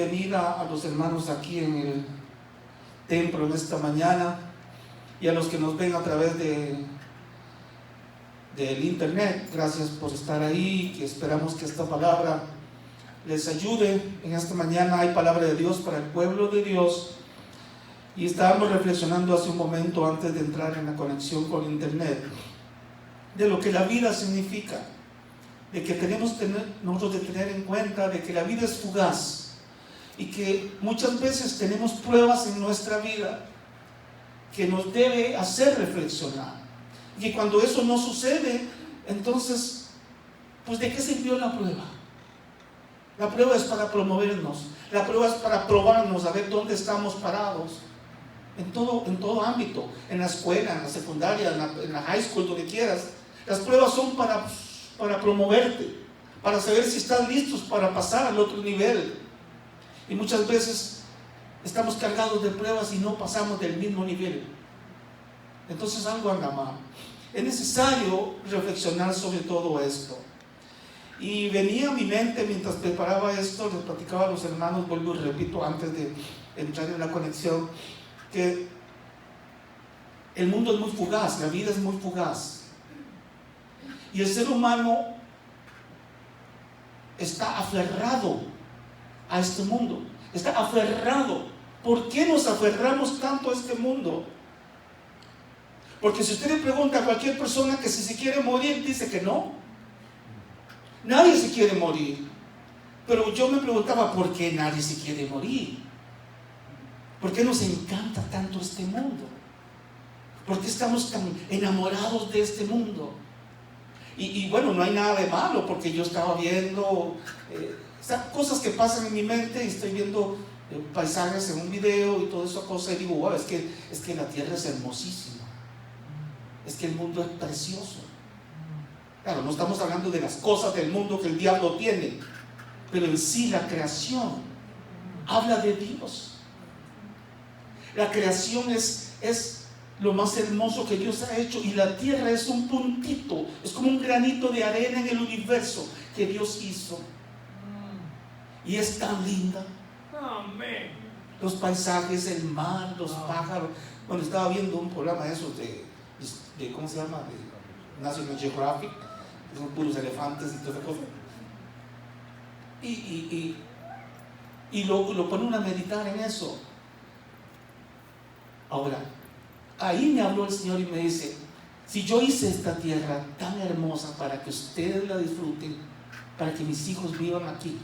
Bienvenida a los hermanos aquí en el templo en esta mañana y a los que nos ven a través del internet. Gracias por estar ahí, que esperamos que esta palabra les ayude. En esta mañana hay palabra de Dios para el pueblo de Dios y estábamos reflexionando hace un momento antes de entrar en la conexión con internet de lo que la vida significa, de que tenemos nosotros de tener en cuenta de que la vida es fugaz y que muchas veces tenemos pruebas en nuestra vida que nos debe hacer reflexionar, y que cuando eso no sucede, entonces, pues ¿de qué sirvió la prueba? La prueba es para promovernos, la prueba es para probarnos, a ver dónde estamos parados, en todo ámbito, en la escuela, en la secundaria, en la high school, donde quieras. Las pruebas son para promoverte, para saber si están listos para pasar al otro nivel. Y muchas veces estamos cargados de pruebas y no pasamos del mismo nivel. Entonces algo anda mal. Es necesario reflexionar sobre todo esto. Y venía a mi mente mientras preparaba esto, les platicaba a los hermanos, vuelvo y repito antes de entrar en la conexión, que el mundo es muy fugaz, la vida es muy fugaz. Y el ser humano está aferrado a este mundo, está aferrado. ¿Por qué nos aferramos tanto a este mundo? Porque si usted le pregunta a cualquier persona que si se quiere morir, dice que no. Nadie se quiere morir. Pero yo me preguntaba, ¿por qué nadie se quiere morir? ¿Por qué nos encanta tanto este mundo? ¿Por qué estamos tan enamorados de este mundo? Y bueno, no hay nada de malo, porque yo estaba viendo cosas que pasan en mi mente y estoy viendo paisajes en un video y toda esa cosa y digo, wow, es que la tierra es hermosísima, es que el mundo es precioso. Claro, no estamos hablando de las cosas del mundo que el diablo tiene, pero en sí la creación habla de Dios. La creación es lo más hermoso que Dios ha hecho, y la tierra es un puntito, es como un granito de arena en el universo que Dios hizo. Y es tan linda. Amén. Los paisajes, el mar, los pájaros. Bueno, estaba viendo un programa de esos de ¿cómo se llama? De National Geographic, que son puros elefantes y toda esa cosa. Y lo ponen a meditar en eso. Ahora, ahí me habló el Señor y me dice, si yo hice esta tierra tan hermosa para que ustedes la disfruten, para que mis hijos vivan aquí,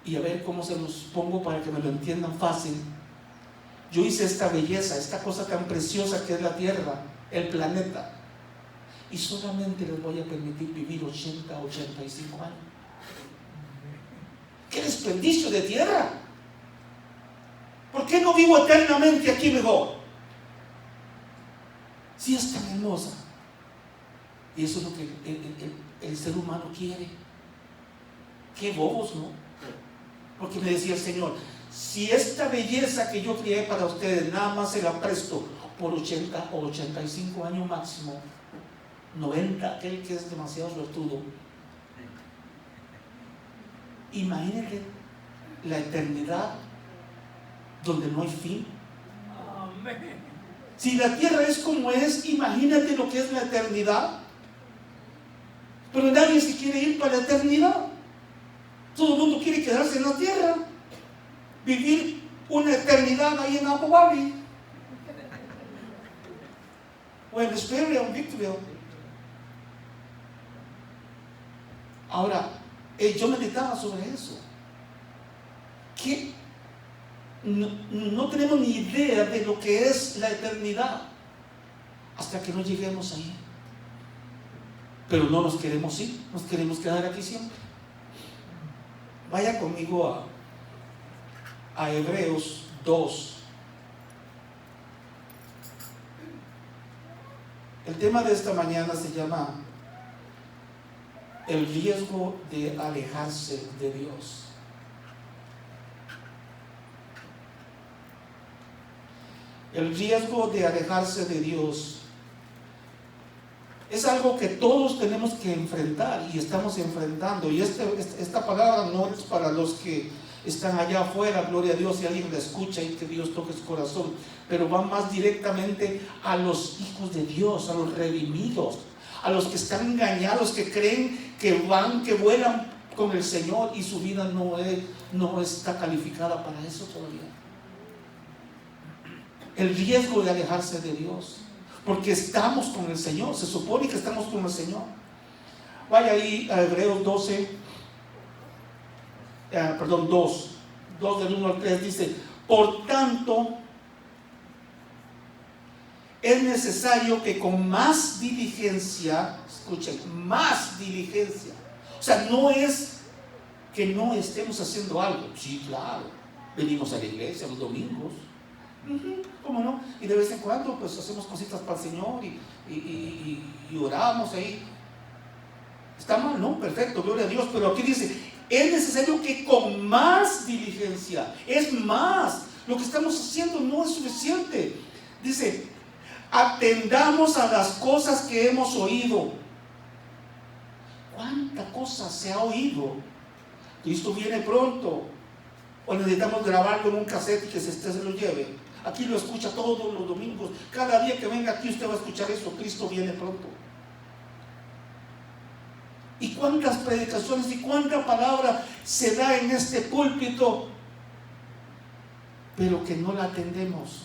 y a ver cómo se los pongo para que me lo entiendan fácil, yo hice esta belleza, esta cosa tan preciosa que es la tierra, el planeta, y solamente les voy a permitir vivir 80, 85 años. ¡Qué desperdicio de tierra! ¿Por qué no vivo eternamente aquí mejor? Si es tan hermosa. Y eso es lo que el ser humano quiere. ¡Qué bobos!, ¿no? Porque me decía el Señor, si esta belleza que yo creé para ustedes nada más se la presto por 80 o 85 años máximo, 90, aquel que es demasiado suertudo, imagínate la eternidad donde no hay fin. Amén. Si la tierra es como es, imagínate lo que es la eternidad. Pero nadie se quiere ir para la eternidad. Todo el mundo quiere quedarse en la tierra, vivir una eternidad ahí en Abu Dhabi, o en Hesperia, o en Victorville. Ahora, yo meditaba sobre eso, que no tenemos ni idea de lo que es la eternidad hasta que no lleguemos ahí. Pero no nos queremos ir, nos queremos quedar aquí siempre. Vaya conmigo a Hebreos 2. El tema de esta mañana se llama el riesgo de alejarse de Dios. El riesgo de alejarse de Dios. Es algo que todos tenemos que enfrentar y estamos enfrentando. Y esta palabra no es para los que están allá afuera, gloria a Dios, si alguien la escucha y que Dios toque su corazón, pero va más directamente a los hijos de Dios, a los redimidos, a los que están engañados, que creen que vuelan con el Señor y su vida no está calificada para eso todavía. El riesgo de alejarse de Dios, porque estamos con el Señor, se supone que estamos con el Señor. Vaya ahí a Hebreos 2, del 1 al 3, dice: por tanto, es necesario que con más diligencia, escuchen, más diligencia, o sea, no es que no estemos haciendo algo, sí, claro, venimos a la iglesia los domingos, ¿cómo no? Y de vez en cuando pues hacemos cositas para el Señor y oramos ahí. ¿Está mal? No, perfecto, gloria a Dios. Pero aquí dice, es necesario que con más diligencia, es más, lo que estamos haciendo no es suficiente. Dice, atendamos a las cosas que hemos oído. ¿Cuánta cosa se ha oído? Cristo viene pronto. O necesitamos grabarlo en un cassette y que usted se lo lleve. Aquí lo escucha todos los domingos. Cada día que venga aquí usted va a escuchar eso. Cristo viene pronto. ¿Y cuántas predicaciones y cuánta palabra se da en este púlpito, pero que no la atendemos?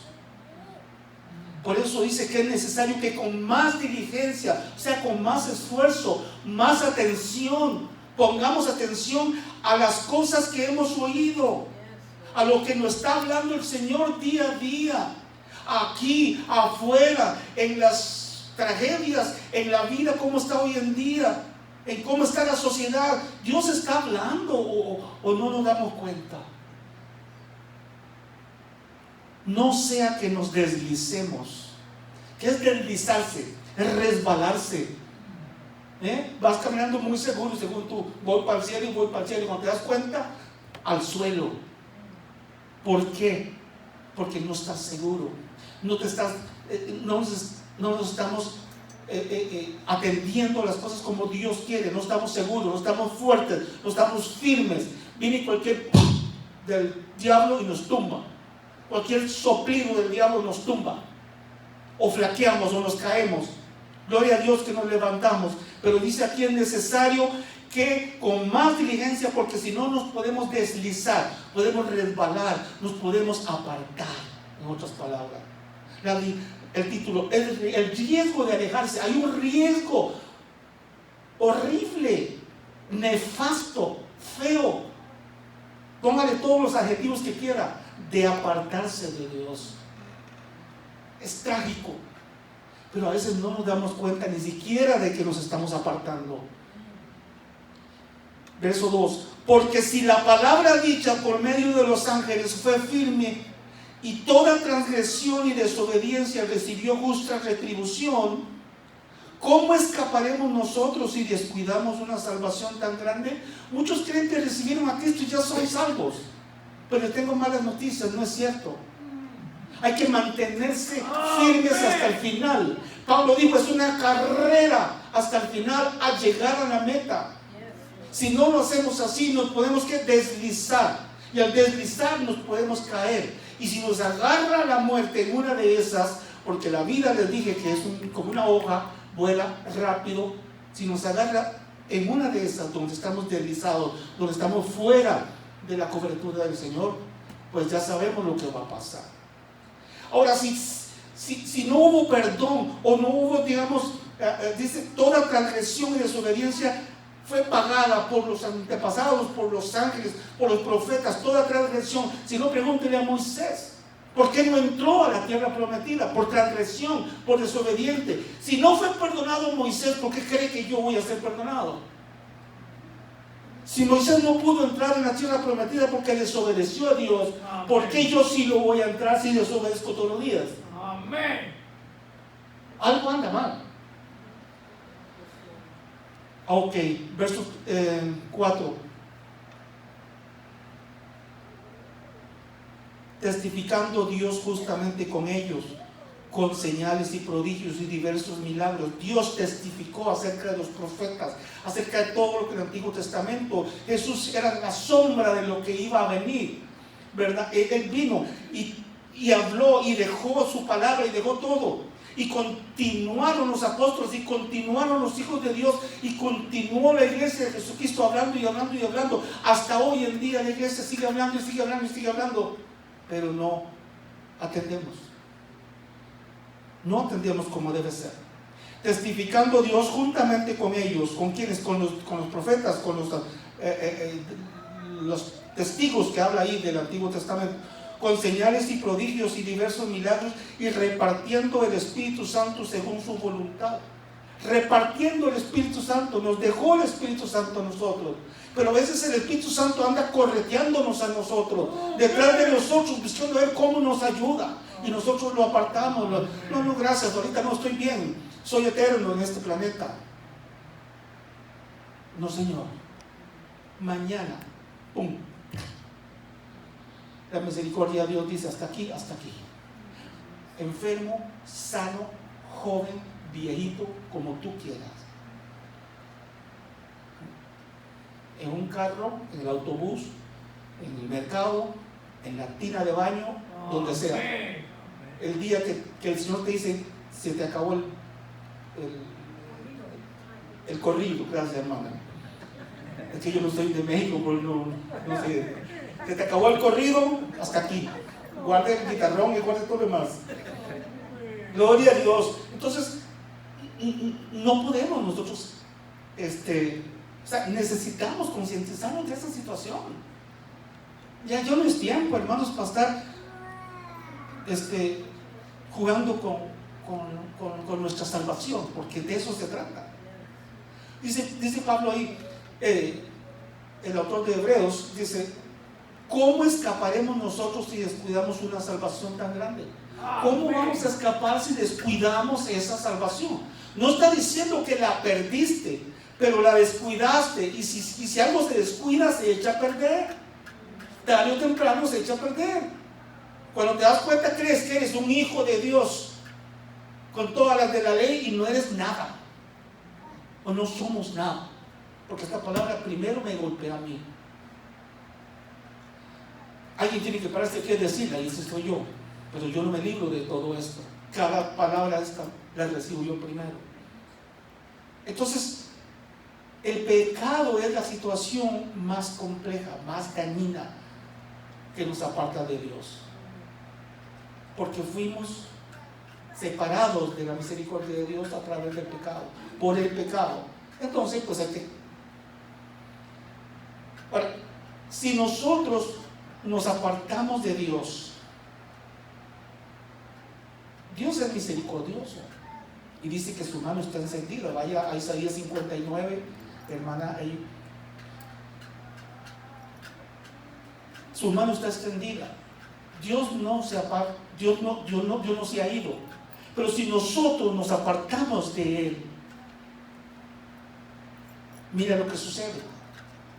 Por eso dice que es necesario que con más diligencia, o sea, con más esfuerzo, más atención, pongamos atención a las cosas que hemos oído, a lo que nos está hablando el Señor día a día, aquí, afuera, en las tragedias, en la vida, cómo está hoy en día, en cómo está la sociedad. Dios está hablando o no nos damos cuenta. No sea que nos deslicemos. ¿Qué es deslizarse? Es resbalarse. Vas caminando muy seguro, según tú, voy para el cielo y voy para el cielo, y cuando te das cuenta, al suelo. ¿Por qué? Porque no estás seguro, no nos estamos atendiendo a las cosas como Dios quiere, no estamos seguros, no estamos fuertes, no estamos firmes. Viene cualquier del diablo y nos tumba, cualquier soplido del diablo nos tumba, o flaqueamos o nos caemos. Gloria a Dios que nos levantamos, pero dice aquí es necesario que con más diligencia, porque si no nos podemos deslizar, podemos resbalar, nos podemos apartar, en otras palabras. El título, el riesgo de alejarse. Hay un riesgo horrible, nefasto, feo, póngale todos los adjetivos que quiera, de apartarse de Dios. Es trágico, pero a veces no nos damos cuenta ni siquiera de que nos estamos apartando. Verso 2: porque si la palabra dicha por medio de los ángeles fue firme, y toda transgresión y desobediencia recibió justa retribución, ¿cómo escaparemos nosotros si descuidamos una salvación tan grande? Muchos creen que recibieron a Cristo y ya son salvos, pero les tengo malas noticias, no es cierto. Hay que mantenerse firmes hasta el final. Pablo dijo, es una carrera hasta el final a llegar a la meta. Si no lo hacemos así, nos podemos deslizar, y al deslizar nos podemos caer. Y si nos agarra la muerte en una de esas, porque la vida, les dije que es como una hoja, vuela rápido. Si nos agarra en una de esas donde estamos deslizados, donde estamos fuera de la cobertura del Señor, pues ya sabemos lo que va a pasar. Ahora, si no hubo perdón, o no hubo, digamos, dice, toda transgresión y desobediencia fue pagada por los antepasados, por los ángeles, por los profetas, toda transgresión. Si no, pregúntele a Moisés, ¿por qué no entró a la tierra prometida? Por transgresión, por desobediente. Si no fue perdonado Moisés, ¿por qué cree que yo voy a ser perdonado? Si Moisés no pudo entrar en la tierra prometida porque desobedeció a Dios, ¿por qué yo sí lo voy a entrar si desobedezco todos los días? Amén. Algo anda mal. Ok, verso 4. Testificando Dios justamente con ellos, con señales y prodigios y diversos milagros. Dios testificó acerca de los profetas, acerca de todo lo que en el Antiguo Testamento. Jesús era la sombra de lo que iba a venir, ¿verdad? Él vino y habló y dejó su palabra y dejó todo. Y continuaron los apóstoles y continuaron los hijos de Dios y continuó la iglesia de Jesucristo hablando y hablando y hablando. Hasta hoy en día la iglesia sigue hablando y sigue hablando y sigue hablando, pero no atendemos. No atendemos como debe ser. Testificando Dios juntamente con ellos, ¿con quiénes? Con los profetas, con los testigos que habla ahí del Antiguo Testamento, con señales y prodigios y diversos milagros, y repartiendo el Espíritu Santo según su voluntad. Repartiendo el Espíritu Santo, nos dejó el Espíritu Santo a nosotros, pero a veces el Espíritu Santo anda correteándonos a nosotros, detrás de nosotros, buscando ver cómo nos ayuda, y nosotros lo apartamos. No, gracias, ahorita no estoy bien, soy eterno en este planeta. No, Señor, mañana, ¡pum! La misericordia de Dios dice: hasta aquí, hasta aquí. Enfermo, sano, joven, viejito, como tú quieras. En un carro, en el autobús, en el mercado, en la tina de baño, donde sea. El día que el Señor te dice: se te acabó el corrido. Gracias, hermana. Es que yo no soy de México, pero no sé. Se te acabó el corrido, hasta aquí. Guarde el guitarrón y guarde todo lo demás. Gloria a Dios. Entonces, no podemos nosotros, o sea, necesitamos concientizarnos de esta situación. Ya no es tiempo, hermanos, para estar jugando con nuestra salvación, porque de eso se trata. Dice Pablo ahí, el autor de Hebreos, dice: ¿cómo escaparemos nosotros si descuidamos una salvación tan grande? ¿Cómo vamos a escapar si descuidamos esa salvación? No está diciendo que la perdiste, pero la descuidaste, y si algo se descuida, se echa a perder. Tarde o temprano se echa a perder. Cuando te das cuenta, crees que eres un hijo de Dios con todas las de la ley y no eres nada, o no somos nada, porque esta palabra primero me golpea a mí. Alguien tiene que pararse aquí a decirla, y ese soy yo, pero yo no me libro de todo esto. Cada palabra esta la recibo yo primero. Entonces, el pecado es la situación más compleja, más dañina, que nos aparta de Dios, porque fuimos separados de la misericordia de Dios a través del pecado, por el pecado. Entonces, pues ahora, si nosotros nos apartamos de Dios, Dios es misericordioso y dice que su mano está encendida. Vaya a Isaías 59, hermana, ahí. Su mano está extendida. Dios no se aparta, Dios no se ha ido. Pero si nosotros nos apartamos de Él, mira lo que sucede.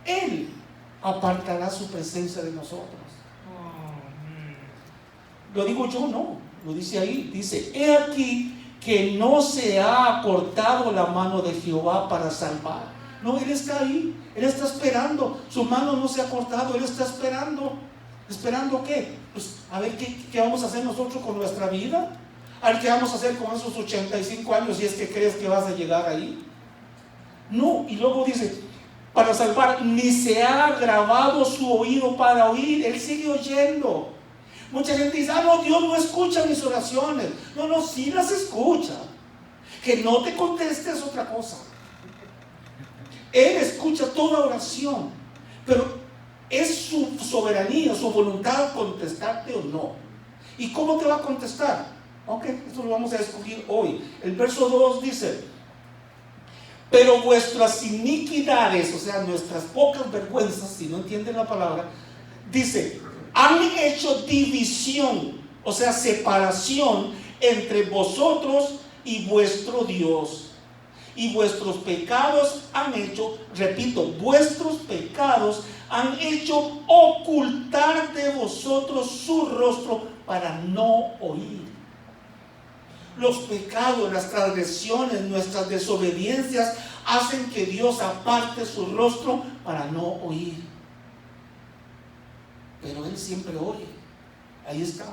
Él apartará su presencia de nosotros. Lo digo yo, no, lo dice ahí. Dice: he aquí que no se ha acortado la mano de Jehová para salvar. No, Él está ahí, Él está esperando. Su mano no se ha cortado, Él está esperando. ¿Esperando qué? Pues a ver qué vamos a hacer nosotros con nuestra vida. A ver qué vamos a hacer con esos 85 años, si es que crees que vas a llegar ahí. No, y luego dice: para salvar, ni se ha agravado su oído para oír. Él sigue oyendo. Mucha gente dice: no, Dios no escucha mis oraciones. No, sí las escucha. Que no te conteste es otra cosa. Él escucha toda oración, pero es su soberanía, su voluntad contestarte o no. ¿Y cómo te va a contestar? Ok, esto lo vamos a descubrir hoy. El verso 2 dice: pero vuestras iniquidades, o sea, nuestras pocas vergüenzas, si no entienden la palabra, dice, han hecho división, o sea, separación entre vosotros y vuestro Dios. Y vuestros pecados han hecho, repito, vuestros pecados han hecho ocultar de vosotros su rostro para no oír. Los pecados, las transgresiones, nuestras desobediencias hacen que Dios aparte su rostro para no oír. Pero Él siempre oye. Ahí está.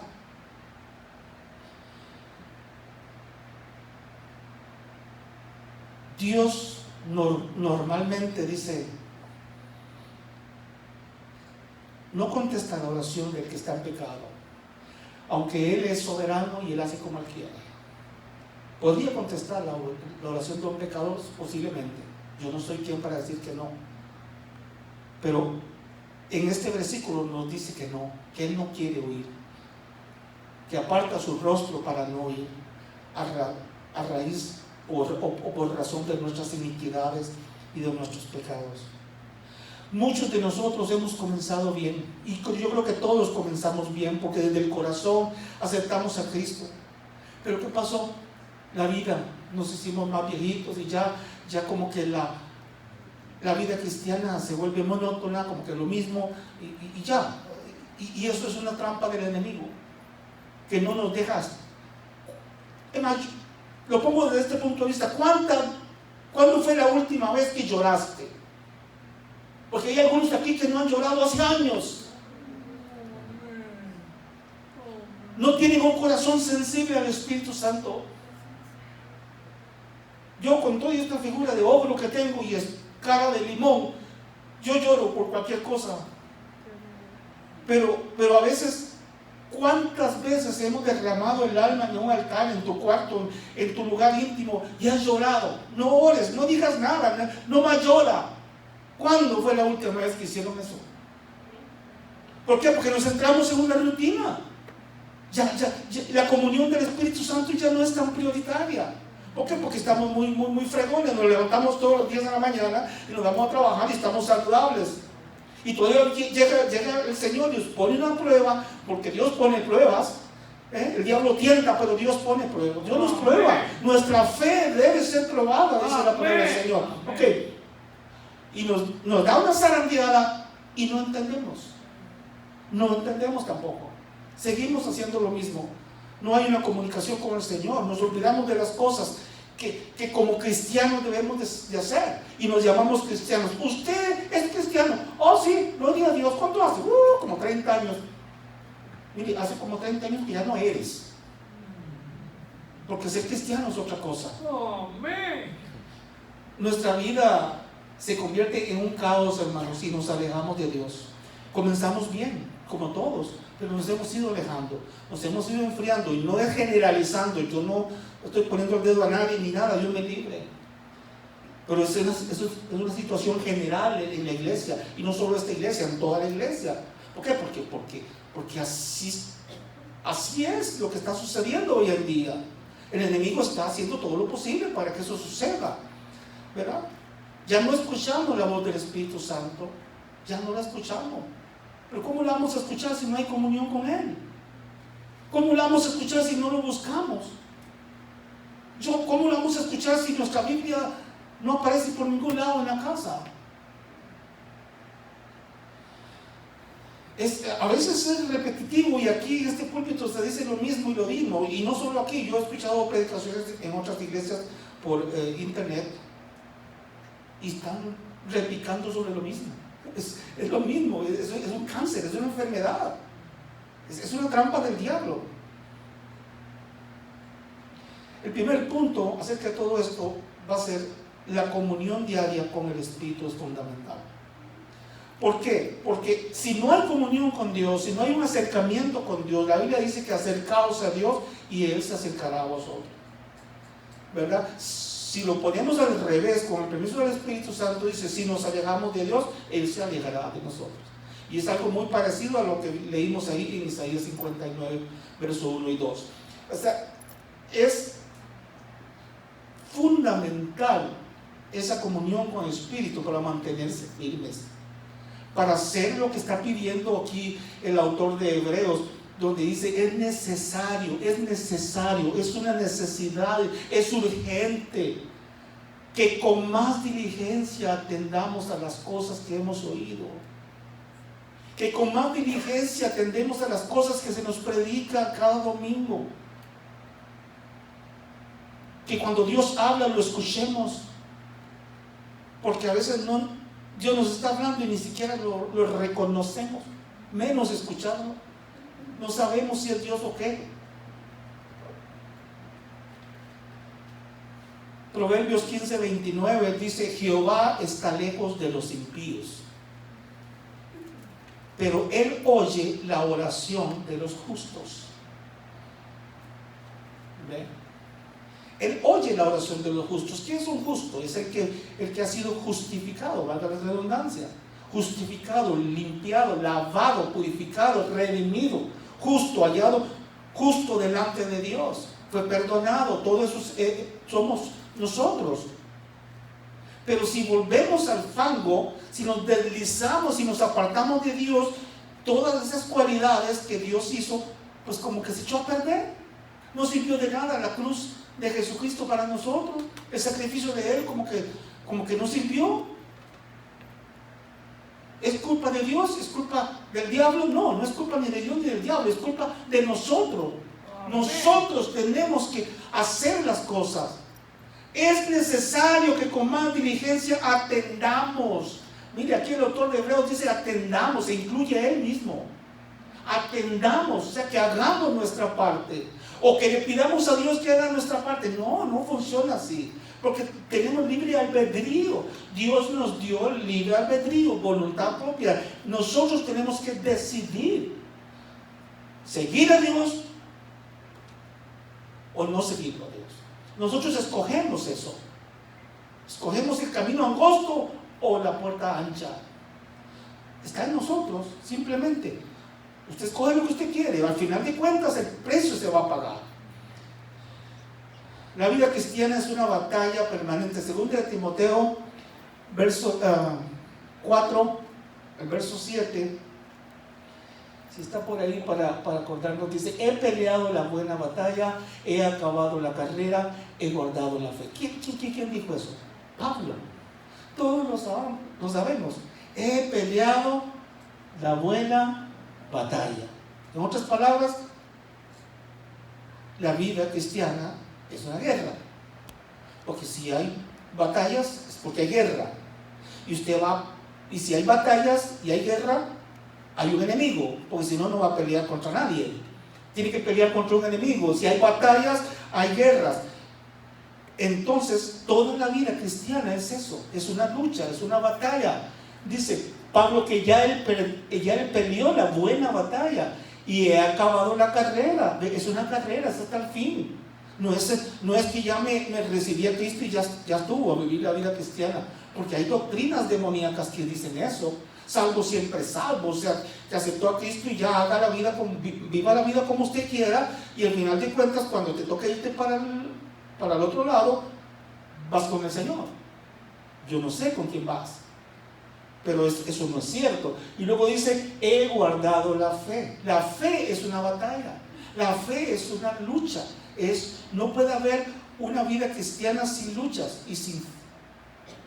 Dios normalmente dice, no contesta la oración del que está en pecado, aunque Él es soberano y Él hace como Él quiere. Podría contestar la oración de un pecador, posiblemente. Yo no soy quien para decir que no. Pero en este versículo nos dice que no, que Él no quiere oír, que aparta su rostro para no oír, a raíz o por razón de nuestras iniquidades y de nuestros pecados. Muchos de nosotros hemos comenzado bien, y yo creo que todos comenzamos bien, porque desde el corazón aceptamos a Cristo. Pero ¿qué pasó? La vida, nos hicimos más viejitos y ya como que la vida cristiana se vuelve monótona, como que lo mismo, y ya. Y eso es una trampa del enemigo, que no nos dejas. Lo pongo desde este punto de vista. ¿Cuándo fue la última vez que lloraste? Porque hay algunos aquí que no han llorado hace años. No tienen un corazón sensible al Espíritu Santo. Yo, con toda esta figura de ogro que tengo y es cara de limón, yo lloro por cualquier cosa. Pero a veces, ¿cuántas veces hemos derramado el alma en un altar, en tu cuarto, en tu lugar íntimo, y has llorado? No ores, no digas nada, no más llora. ¿Cuándo fue la última vez que hicieron eso? ¿Por qué? Porque nos centramos en una rutina. Ya, la comunión del Espíritu Santo ya no es tan prioritaria. ¿Por qué? Porque estamos muy fregones, nos levantamos todos los días de la mañana y nos vamos a trabajar y estamos saludables. Y todavía llega el Señor y nos pone una prueba, porque Dios pone pruebas. El diablo tienta, pero Dios pone pruebas. Dios nos prueba. Nuestra fe debe ser probada, dice la palabra del Señor. Ok. Y nos da una zarandeada y no entendemos. No entendemos tampoco. Seguimos haciendo lo mismo. No hay una comunicación con el Señor. Nos olvidamos de las cosas que como cristianos debemos de hacer. Y nos llamamos cristianos. ¿Usted es cristiano? Oh, sí, gloria a Dios. ¿Cuánto hace? Como 30 años. Mire, hace como 30 años que ya no eres. Porque ser cristiano es otra cosa. Nuestra vida se convierte en un caos, hermanos, si nos alejamos de Dios. Comenzamos bien, como todos, pero nos hemos ido alejando, nos hemos ido enfriando, y no es generalizando. Yo no estoy poniendo el dedo a nadie ni nada, Dios me libre. Pero eso es una situación general en la iglesia, y no solo esta iglesia, en toda la iglesia. ¿Por qué? Porque así es lo que está sucediendo hoy en día. El enemigo está haciendo todo lo posible para que eso suceda, ¿verdad? Ya no escuchamos la voz del Espíritu Santo, ya no la escuchamos. Pero ¿cómo la vamos a escuchar si no hay comunión con Él? ¿Cómo la vamos a escuchar si no lo buscamos? ¿Cómo la vamos a escuchar si nuestra Biblia no aparece por ningún lado en la casa? A veces es repetitivo, y aquí en este púlpito se dice lo mismo y lo mismo. Y no solo aquí, yo he escuchado predicaciones en otras iglesias por internet, y están replicando sobre lo mismo. Es lo mismo, es un cáncer, es una enfermedad, es una trampa del diablo. El primer punto acerca de todo esto va a ser: la comunión diaria con el Espíritu es fundamental. ¿Por qué? Porque si no hay comunión con Dios, si no hay un acercamiento con Dios, la Biblia dice que acercaos a Dios y Él se acercará a vosotros, ¿verdad? Si lo ponemos al revés, con el permiso del Espíritu Santo, dice: si nos alejamos de Dios, Él se alejará de nosotros. Y es algo muy parecido a lo que leímos ahí en Isaías 59, verso 1 y 2. O sea, es fundamental esa comunión con el Espíritu para mantenerse firmes, para hacer lo que está pidiendo aquí el autor de Hebreos, donde dice: es necesario, es una necesidad, es urgente que con más diligencia atendamos a las cosas que hemos oído, que con más diligencia atendemos a las cosas que se nos predican cada domingo. que cuando Dios habla lo escuchemos, porque a veces Dios nos está hablando y ni siquiera lo reconocemos, menos escucharlo. No sabemos si es Dios o qué. Proverbios 15:29 dice: Jehová está lejos de los impíos, pero Él oye la oración de los justos. ¿Ve? Él oye la oración de los justos. ¿Quién es un justo? Es el que ha sido justificado, valga la redundancia. Justificado, limpiado, lavado, purificado, redimido, justo, hallado, justo delante de Dios. Fue perdonado. Todo eso somos nosotros. Pero si volvemos al fango, si nos deslizamos, si nos apartamos de Dios, todas esas cualidades que Dios hizo, pues como que se echó a perder. No sirvió de nada la cruz de Jesucristo para nosotros. El sacrificio de Él como que no sirvió. ¿Es culpa de Dios? ¿Es culpa del diablo? No, no es culpa ni de Dios ni del diablo, es culpa de nosotros. Nosotros tenemos que hacer las cosas. Es necesario que con más diligencia atendamos. Mire, aquí el autor de Hebreos dice atendamos, se incluye a él mismo. Atendamos, o sea, que hagamos nuestra parte, o que le pidamos a Dios que haga nuestra parte. No funciona así, porque tenemos libre albedrío. Dios nos dio libre albedrío, voluntad propia. Nosotros tenemos que decidir seguir a Dios o no seguirlo a Dios. Nosotros escogemos eso. Escogemos el camino angosto o la puerta ancha. Está en nosotros, simplemente. Usted escoge lo que usted quiere. Al final de cuentas, el precio se va a pagar. La vida cristiana es una batalla permanente. Según de Timoteo, verso 4, el verso 7. Si está por ahí para acordarnos, dice: he peleado la buena batalla, he acabado la carrera, he guardado la fe. ¿Quién dijo eso? Pablo. Todos lo sabemos. He peleado la buena batalla. En otras palabras, la vida cristiana es una guerra. Porque si hay batallas, es porque hay guerra. Y si hay batallas y hay guerra, hay un enemigo, porque si no, no va a pelear contra nadie. Tiene que pelear contra un enemigo. Si hay batallas, hay guerras. Entonces, toda la vida cristiana es eso, es una lucha, es una batalla. Dice Pablo que ya él peleó la buena batalla y he acabado la carrera. Es una carrera, es hasta el fin. No es que ya me recibí a Cristo y ya estuvo a vivir la vida cristiana, porque hay doctrinas demoníacas que dicen eso. Salvo siempre salvo, o sea, te aceptó a Cristo y ya viva la vida como usted quiera, y al final de cuentas, cuando te toque irte para el otro lado, vas con el Señor. Yo no sé con quién vas, pero eso no es cierto. Y luego dice: he guardado la fe. La fe es una batalla, la fe es una lucha. No puede haber una vida cristiana sin luchas,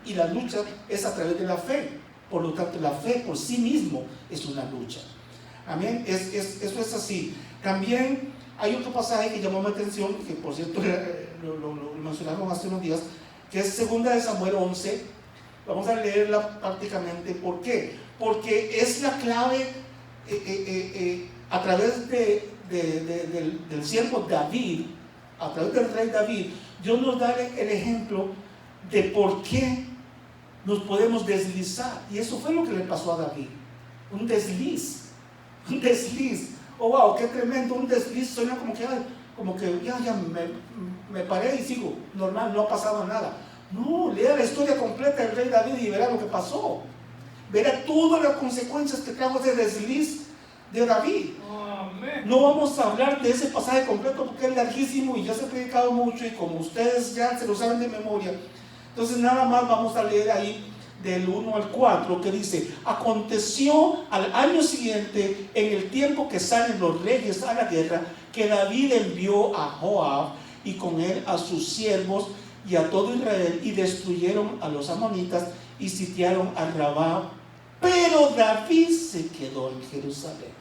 y la lucha es a través de la fe. Por lo tanto, la fe por sí mismo es una lucha. Amén. Eso es así. También hay otro pasaje que llamó mi atención, que por cierto lo mencionaron hace unos días, que es 2 de Samuel 11. Vamos a leerla prácticamente. ¿Por qué? Porque es la clave a través del siervo David, a través del rey David. Dios nos da el ejemplo de por qué nos podemos deslizar. Y eso fue lo que le pasó a David. Un desliz. Oh, wow, qué tremendo. Un desliz suena como que ya me paré y sigo normal, no ha pasado nada. No, lea la historia completa del rey David y verá lo que pasó. Verá todas las consecuencias que trajo ese desliz de David. No vamos a hablar de ese pasaje completo porque es larguísimo y ya se ha predicado mucho, y como ustedes ya se lo saben de memoria, entonces nada más vamos a leer ahí del 1 al 4, que dice: aconteció al año siguiente, en el tiempo que salen los reyes a la guerra, que David envió a Joab y con él a sus siervos y a todo Israel, y destruyeron a los amonitas y sitiaron a Rabá. Pero David se quedó en Jerusalén.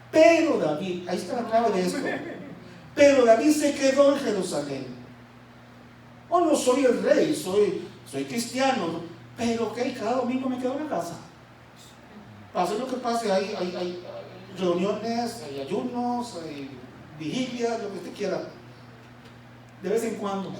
Pero David, ahí está la clave de esto. Pero David se quedó en Jerusalén. Oh, no soy el rey, soy cristiano, pero ok, cada domingo me quedo en la casa. Pase lo que pase, hay reuniones, hay ayunos, hay vigilias, lo que usted quiera. De vez en cuando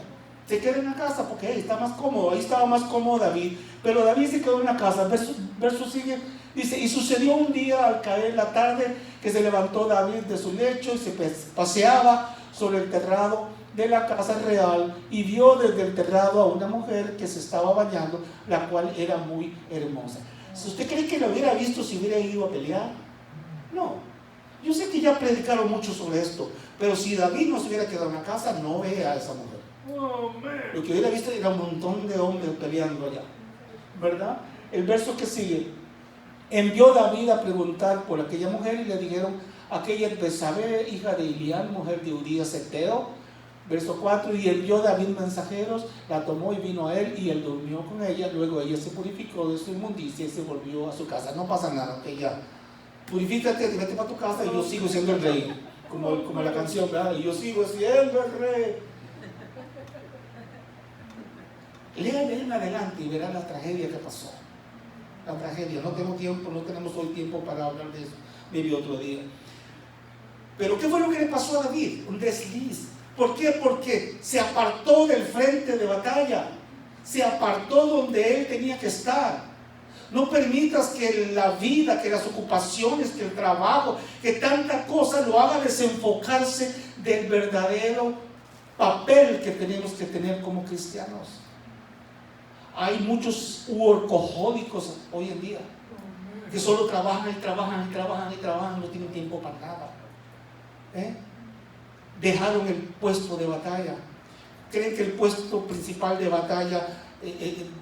se queda en la casa porque ahí está más cómodo. Ahí estaba más cómodo David, pero David se quedó en la casa. Verso sigue, dice: y sucedió un día al caer la tarde que se levantó David de su lecho y se paseaba sobre el terrado de la casa real, y vio desde el terrado a una mujer que se estaba bañando, la cual era muy hermosa. Si usted cree que lo hubiera visto si hubiera ido a pelear, no. Yo sé que ya predicaron mucho sobre esto, pero si David no se hubiera quedado en la casa, no ve a esa mujer. Lo que hubiera visto era un montón de hombres peleando allá, ¿verdad? El verso que sigue: envió David a preguntar por aquella mujer, y le dijeron: aquella es Betsabé, hija de Elián, mujer de Urías Heteo. Verso 4: y envió David mensajeros, la tomó y vino a él, y él durmió con ella. Luego ella se purificó de su inmundicia y se volvió a su casa. No pasa nada, que ya, purifícate, vete para tu casa y yo sigo siendo el rey, como la canción, ¿verdad? Y yo sigo siendo el rey. Lea en adelante y verá la tragedia que pasó. La tragedia, no tenemos hoy tiempo para hablar de eso, maybe otro día. Pero ¿qué fue lo que le pasó a David? Un desliz. ¿Por qué? Porque se apartó del frente de batalla, se apartó donde él tenía que estar. No permitas que la vida, que las ocupaciones, que el trabajo, que tanta cosa lo haga desenfocarse del verdadero papel que tenemos que tener como cristianos. Hay muchos workahólicos hoy en día que solo trabajan y trabajan y trabajan y trabajan, no tienen tiempo para nada. Dejaron el puesto de batalla. Creen que el puesto principal de batalla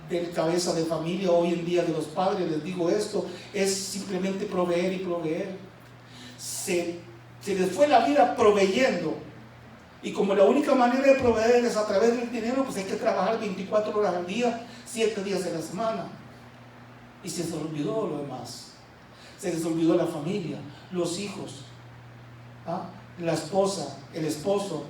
del cabeza de familia hoy en día, de los padres, les digo esto, es simplemente proveer y proveer. Se les fue la vida proveyendo, y como la única manera de proveer es a través del dinero, pues hay que trabajar 24 horas al día, 7 días de la semana, y se les olvidó lo demás. Se les olvidó la familia, los hijos, la esposa, el esposo.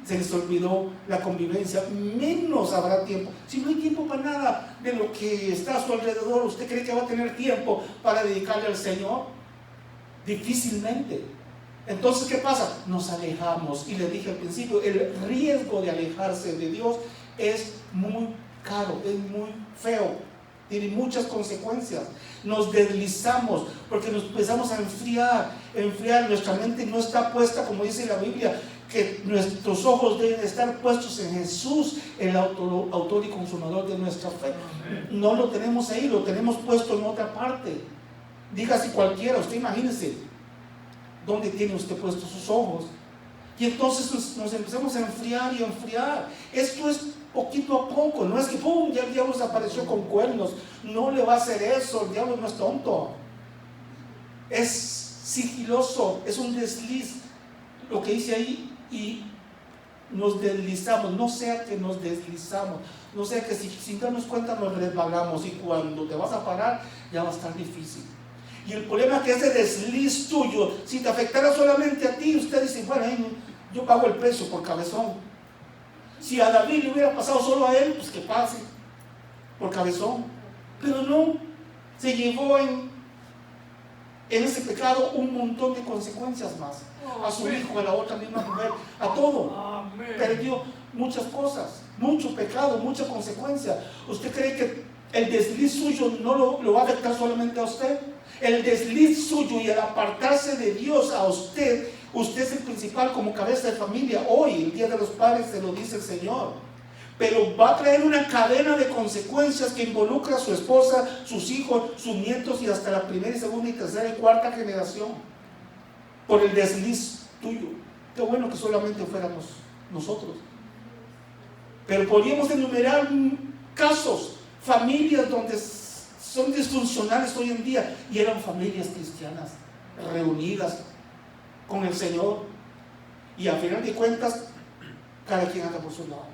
Se les olvidó la convivencia. Menos habrá tiempo. Si no hay tiempo para nada de lo que está a su alrededor, ¿usted cree que va a tener tiempo para dedicarle al Señor? Difícilmente. Entonces, ¿qué pasa? Nos alejamos. Y les dije al principio, el riesgo de alejarse de Dios es muy caro, es muy feo, tiene muchas consecuencias. Nos deslizamos porque nos empezamos a enfriar. Nuestra mente no está puesta, como dice la Biblia, que nuestros ojos deben estar puestos en Jesús, el autor y consumador de nuestra fe. No lo tenemos ahí, lo tenemos puesto en otra parte. Dígase cualquiera, usted imagínese dónde tiene usted puestos sus ojos. Y entonces nos empezamos a enfriar y a enfriar. Esto es poquito a poco, no es que ¡pum! Ya el diablo se apareció con cuernos. No le va a hacer eso, el diablo no es tonto. Es sigiloso, es un desliz lo que dice ahí, y nos deslizamos. No sea que nos deslizamos, no sea que sin darnos cuenta nos resbalamos, y cuando te vas a parar ya va a estar difícil. Y el problema es que ese desliz tuyo, si te afectara solamente a ti, usted dice, bueno, yo pago el precio por cabezón. Si a David le hubiera pasado solo a él, pues que pase por cabezón. Pero no, se llevó en ese pecado un montón de consecuencias más. A su hijo, a la otra misma mujer, a todo. Perdió muchas cosas, mucho pecado, mucha consecuencia. ¿Usted cree que el desliz suyo no lo va a afectar solamente a usted? El desliz suyo y el apartarse de Dios a usted es el principal como cabeza de familia. Hoy, el Día de los Padres, se lo dice el Señor. Pero va a traer una cadena de consecuencias que involucra a su esposa, sus hijos, sus nietos, y hasta la primera y segunda y tercera y cuarta generación, por el desliz tuyo. Qué bueno que solamente fuéramos nosotros. Pero podríamos enumerar casos, familias donde son disfuncionales hoy en día, y eran familias cristianas reunidas con el Señor, y a final de cuentas cada quien anda por su lado.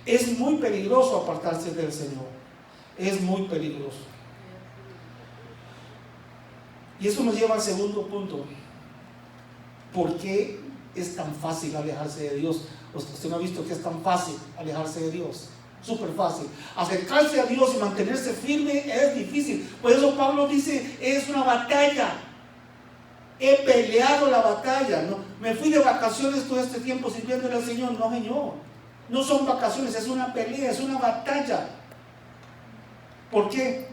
Es muy peligroso apartarse del Señor, es muy peligroso. Y eso nos lleva al segundo punto. ¿Por qué es tan fácil alejarse de Dios? Usted no ha visto que es tan fácil alejarse de Dios. Súper fácil. Acercarse a Dios y mantenerse firme es difícil. Por eso Pablo dice, es una batalla. He peleado la batalla. No, me fui de vacaciones todo este tiempo sirviéndole al Señor. No, Señor. No son vacaciones, es una pelea, es una batalla. ¿Por qué?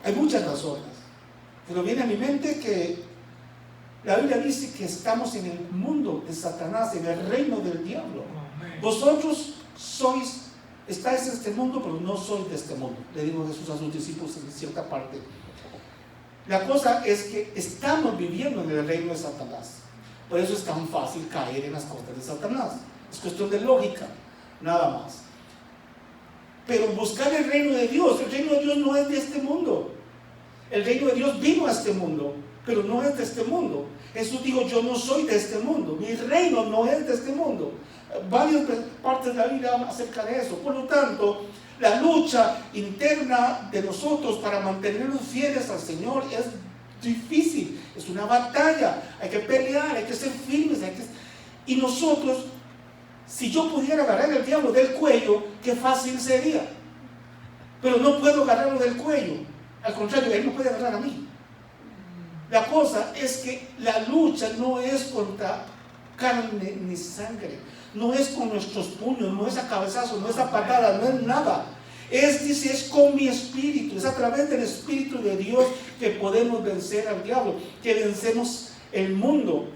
Hay muchas razones. Pero viene a mi mente que la Biblia dice que estamos en el mundo de Satanás, en el reino del diablo. Vosotros estáis en este mundo, pero no sois de este mundo. Le dijo Jesús a sus discípulos en cierta parte. La cosa es que estamos viviendo en el reino de Satanás. Por eso es tan fácil caer en las cosas de Satanás. Es cuestión de lógica, nada más. Pero buscar el reino de Dios no es de este mundo. El reino de Dios vino a este mundo, pero no es de este mundo. Jesús dijo, yo no soy de este mundo, mi reino no es de este mundo. Varias partes de la Biblia hablan acerca de eso. Por lo tanto, la lucha interna de nosotros para mantenernos fieles al Señor es difícil, es una batalla. Hay que pelear, hay que ser firmes, y nosotros, si yo pudiera agarrar al diablo del cuello, qué fácil sería. Pero no puedo agarrarlo del cuello. Al contrario, él no puede agarrar a mí. La cosa es que la lucha no es contra carne ni sangre, no es con nuestros puños, no es a cabezazos, no es a patadas, no es nada. Es con mi espíritu, es a través del Espíritu de Dios que podemos vencer al diablo, que vencemos el mundo,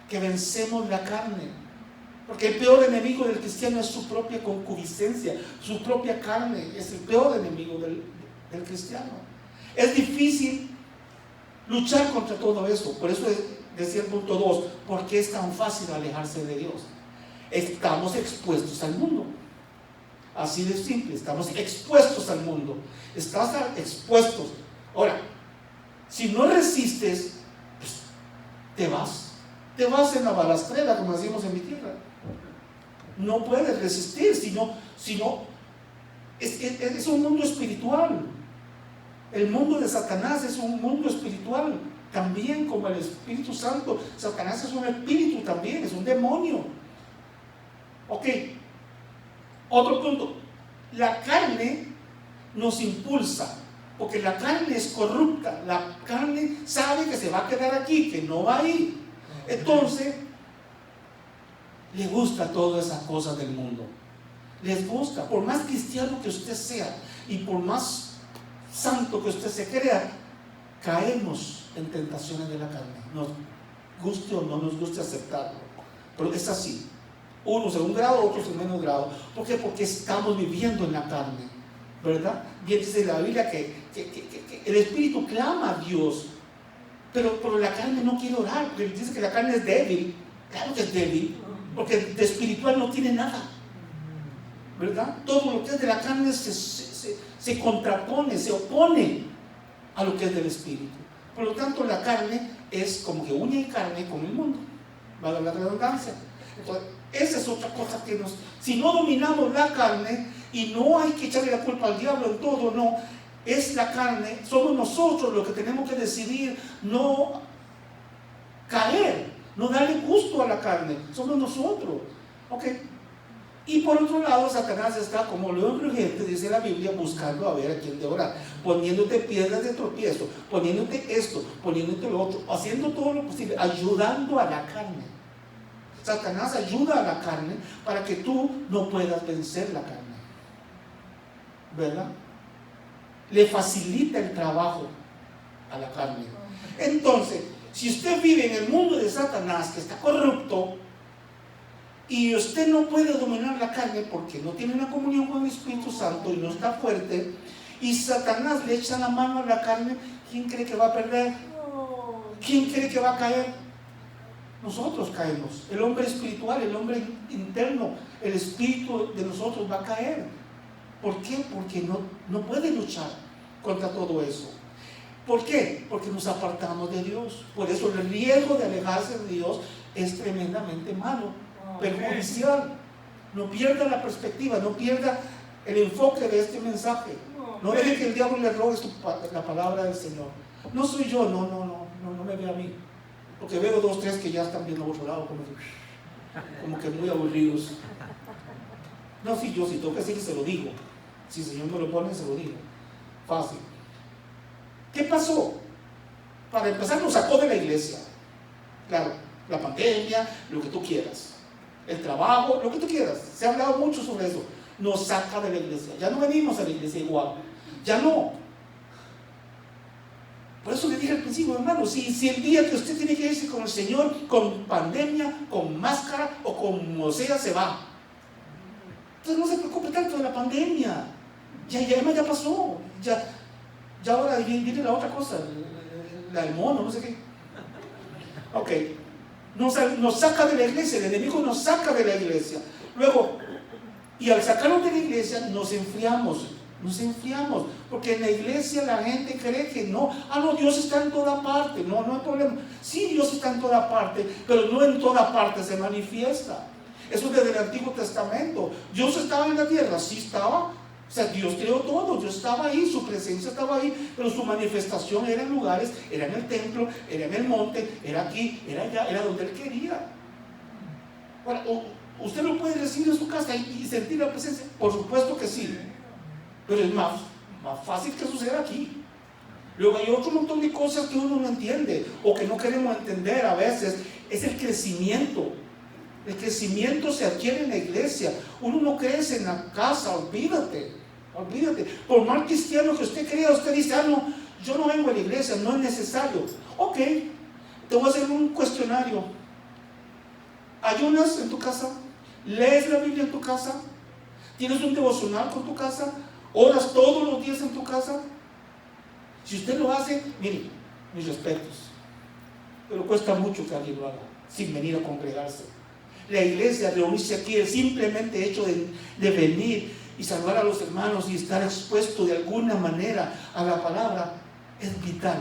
que vencemos la carne. Porque el peor enemigo del cristiano es su propia concupiscencia, su propia carne, es el peor enemigo del cristiano. Es difícil luchar contra todo eso. Por eso decía el punto 2, ¿por qué es tan fácil alejarse de Dios? Estamos expuestos al mundo. Así de simple, estamos expuestos al mundo. Estás expuestos. Ahora, si no resistes, pues, te vas en la balastrera, como decimos en mi tierra. No puedes resistir, sino es un mundo espiritual. El mundo de Satanás es un mundo espiritual, también como el Espíritu Santo. Satanás es un espíritu también, es un demonio. Ok, otro punto. La carne nos impulsa, porque la carne es corrupta. La carne sabe que se va a quedar aquí, que no va a ir. Entonces, le gusta todas esas cosas del mundo. Les gusta, por más cristiano que usted sea y por más santo que usted se crea, caemos en tentaciones de la carne, nos guste o no nos guste aceptarlo, pero es así. Unos en un grado, otros en menos grado. ¿Por qué? Porque estamos viviendo en la carne, ¿verdad? Bien dice la Biblia que el espíritu clama a Dios, pero la carne no quiere orar, porque dice que la carne es débil. Claro que es débil, porque de espiritual no tiene nada, ¿verdad? Todo lo que es de la carne se contrapone, se opone a lo que es del espíritu. Por lo tanto, la carne es como que uña y carne con el mundo, vale la redundancia. Entonces, esa es otra cosa que si no dominamos la carne, y no hay que echarle la culpa al diablo en todo, no, es la carne, somos nosotros los que tenemos que decidir no caer, no darle gusto a la carne, somos nosotros. Ok. Y por otro lado, Satanás está como león rugiente, dice la Biblia, buscando a ver a quién devorar, poniéndote piedras de tropiezo, poniéndote esto, poniéndote lo otro, haciendo todo lo posible, ayudando a la carne. Satanás ayuda a la carne para que tú no puedas vencer la carne, ¿verdad? Le facilita el trabajo a la carne. Entonces, si usted vive en el mundo de Satanás, que está corrupto, y usted no puede dominar la carne porque no tiene una comunión con el Espíritu Santo y no está fuerte, y Satanás le echa la mano a la carne, ¿quién cree que va a perder? ¿Quién cree que va a caer? Nosotros caemos. El hombre espiritual, el hombre interno, el espíritu de nosotros va a caer. ¿Por qué? Porque no puede luchar contra todo eso. ¿Por qué? Porque nos apartamos de Dios. Por eso el riesgo de alejarse de Dios es tremendamente malo, perjudicial. No pierda la perspectiva, no pierda el enfoque de este mensaje. No deje que el diablo le robe la palabra del Señor. No soy yo, no me ve a mí. Porque veo 2, 3 que ya están viendo a otro lado, como que muy aburridos. No, sí, yo si tengo que decir, se lo digo. Si el Señor me lo pone, se lo digo. Fácil. ¿Qué pasó? Para empezar, nos sacó de la iglesia. Claro, la pandemia, lo que tú quieras. El trabajo, lo que tú quieras. Se ha hablado mucho sobre eso. Nos saca de la iglesia. Ya no venimos a la iglesia igual. Ya no. Por eso le dije al principio, hermano, si el día que usted tiene que irse con el Señor, con pandemia, con máscara o como sea, se va. Entonces no se preocupe tanto de la pandemia. Ya pasó. Ya ahora viene la otra cosa, la del mono, no sé qué. Ok. Nos saca de la iglesia, el enemigo nos saca de la iglesia. Luego, y al sacarnos de la iglesia, nos enfriamos, porque en la iglesia la gente cree que no, Dios está en toda parte, no hay problema. Sí, Dios está en toda parte, pero no en toda parte se manifiesta. Eso es desde el Antiguo Testamento. Dios estaba en la tierra, sí estaba. O sea, Dios creó todo, Dios estaba ahí, su presencia estaba ahí, pero su manifestación era en lugares, era en el templo, era en el monte, era aquí, era allá, era donde Él quería. Bueno, ¿usted lo puede recibir en su casa y sentir la presencia? Por supuesto que sí, pero es más fácil que suceda aquí. Luego hay otro montón de cosas que uno no entiende o que no queremos entender a veces. Es el crecimiento. El crecimiento se adquiere en la iglesia. Uno no crece en la casa, olvídate. Por más cristiano que usted crea, usted dice, no, yo no vengo a la iglesia, no es necesario. Ok, te voy a hacer un cuestionario. ¿Ayunas en tu casa? ¿Lees la Biblia en tu casa? ¿Tienes un devocional con tu casa? ¿Oras todos los días en tu casa? Si usted lo hace, mire, mis respetos, pero cuesta mucho que alguien lo haga sin venir a congregarse. La iglesia, reunirse aquí, el simplemente hecho de venir y saludar a los hermanos y estar expuesto de alguna manera a la palabra es vital.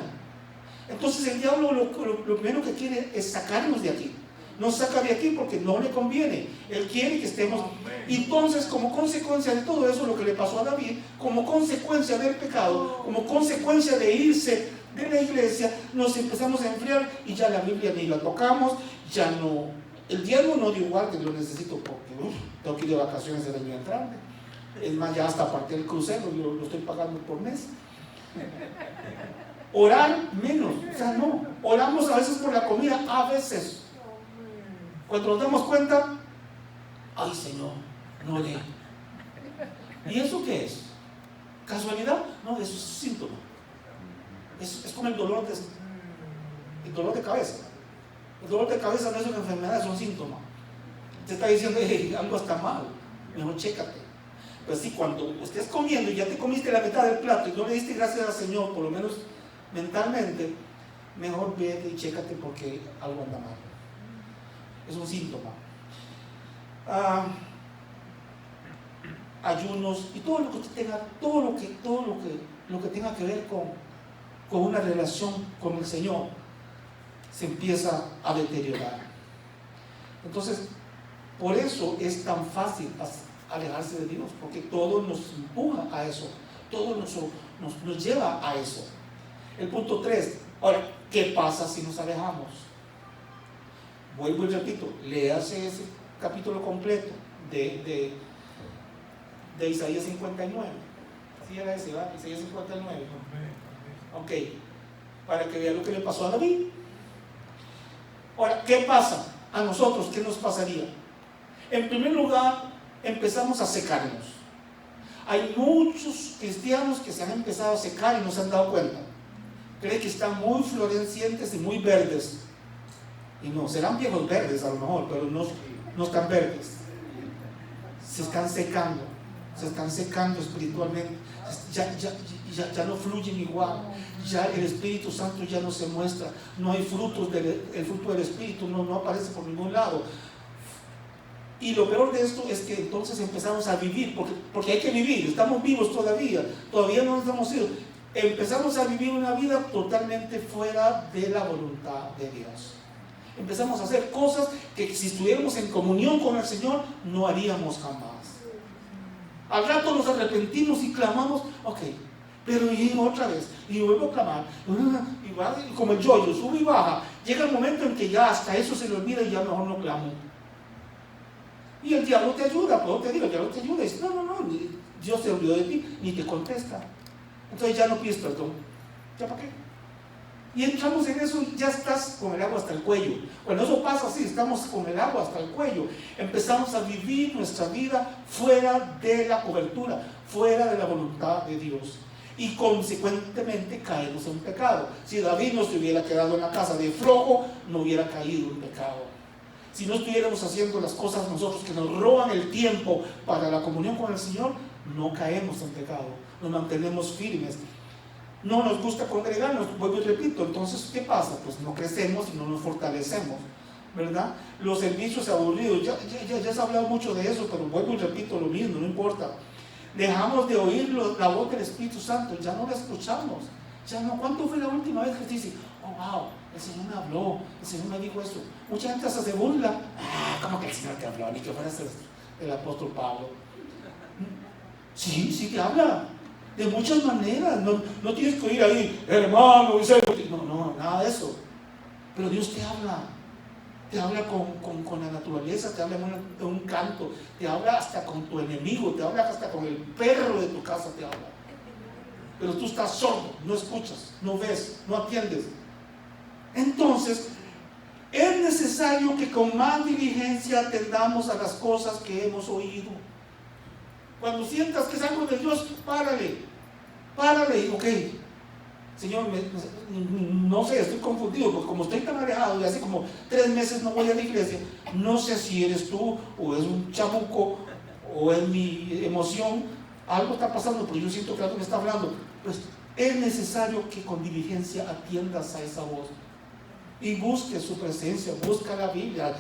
Entonces el diablo lo primero que quiere es sacarnos de aquí. Nos saca de aquí porque no le conviene. Él quiere que estemos. Y entonces, como consecuencia de todo eso, lo que le pasó a David, como consecuencia del pecado, como consecuencia de irse de la iglesia, nos empezamos a enfriar y ya la Biblia ni la tocamos, ya no. El diablo no dio igual que lo necesito porque tengo que ir de vacaciones el año entrante. Es más, ya hasta aparte del crucero, yo lo estoy pagando por mes. Orar menos, o sea, no. Oramos a veces por la comida, a veces. Cuando nos damos cuenta, ay Señor, no oré. ¿Y eso qué es? ¿Casualidad? No, eso es un síntoma. Es como el dolor de cabeza. El dolor de cabeza no es una enfermedad, es un síntoma. Te está diciendo, algo está mal, mejor chécate. Pero sí, cuando estés comiendo y ya te comiste la mitad del plato y no le diste gracias al Señor, por lo menos mentalmente, mejor vete y chécate porque algo anda mal. Es un síntoma. Ayunos y todo lo que usted tenga, todo lo que tenga que ver con una relación con el Señor se empieza a deteriorar. Entonces, por eso es tan fácil alejarse de Dios, porque todo nos empuja a eso, todo nos lleva a eso. El punto 3. Ahora, ¿qué pasa si nos alejamos? Vuelvo y repito, léase ese capítulo completo de Isaías 59. ¿Sí era ese, va? Isaías 59. Ok, para que vea lo que le pasó a David. Ahora, ¿qué pasa a nosotros? ¿Qué nos pasaría? En primer lugar, empezamos a secarnos. Hay muchos cristianos que se han empezado a secar y no se han dado cuenta. Creen que están muy florecientes y muy verdes. Y no, serán viejos verdes a lo mejor, pero no están verdes. Se están secando espiritualmente. Ya no fluyen igual. Ya el Espíritu Santo ya no se muestra. No hay frutos, el fruto del Espíritu no aparece por ningún lado. Y lo peor de esto es que entonces empezamos a vivir, porque hay que vivir, estamos vivos todavía no nos hemos ido. Empezamos a vivir una vida totalmente fuera de la voluntad de Dios. Empezamos a hacer cosas que si estuviéramos en comunión con el Señor no haríamos jamás. Al rato nos arrepentimos y clamamos, ok, Pero y otra vez, y vuelvo a clamar, y va como el yoyo, sube y baja. Llega el momento en que ya hasta eso se le olvida y ya mejor no clamo. Y el diablo te ayuda, pues te digo, el diablo te ayuda. Y dice, no, Dios se olvidó de ti, ni te contesta. Entonces ya no pides perdón. ¿Ya para qué? Y entramos en eso y ya estás con el agua hasta el cuello. Cuando eso pasa así, estamos con el agua hasta el cuello. Empezamos a vivir nuestra vida fuera de la cobertura, fuera de la voluntad de Dios. Y consecuentemente caemos en pecado. Si David no se hubiera quedado en la casa de flojo, no hubiera caído en pecado. Si no estuviéramos haciendo las cosas nosotros que nos roban el tiempo para la comunión con el Señor, no caemos en pecado, nos mantenemos firmes. No nos gusta congregarnos, vuelvo y repito. Entonces, ¿qué pasa? Pues no crecemos y no nos fortalecemos, ¿verdad? Los servicios aburridos, ya se ha hablado mucho de eso, pero vuelvo y repito lo mismo, no importa. Dejamos de oír la voz del Espíritu Santo, ya no la escuchamos. Ya no. ¿Cuánto fue la última vez que te dice, oh wow, el Señor me habló, el Señor me dijo eso? Mucha gente hasta se burla. ¿Cómo que el Señor te habló? Ni que fueras el apóstol Pablo. Sí te habla. De muchas maneras. No tienes que oír ahí, hermano, no, nada de eso. Pero Dios te habla. Te habla con la naturaleza, te habla en un canto, te habla hasta con tu enemigo, te habla hasta con el perro de tu casa, te habla. Pero tú estás sordo, no escuchas, no ves, no atiendes. Entonces, es necesario que con más diligencia atendamos a las cosas que hemos oído. Cuando sientas que es algo de Dios, párale, ok. Señor, no sé, estoy confundido, porque como estoy tan alejado y hace como 3 meses no voy a la iglesia, no sé si eres tú, o es un chamuco, o es mi emoción, algo está pasando, pero yo siento que algo me está hablando. Pues es necesario que con diligencia atiendas a esa voz y busques su presencia, busca la Biblia,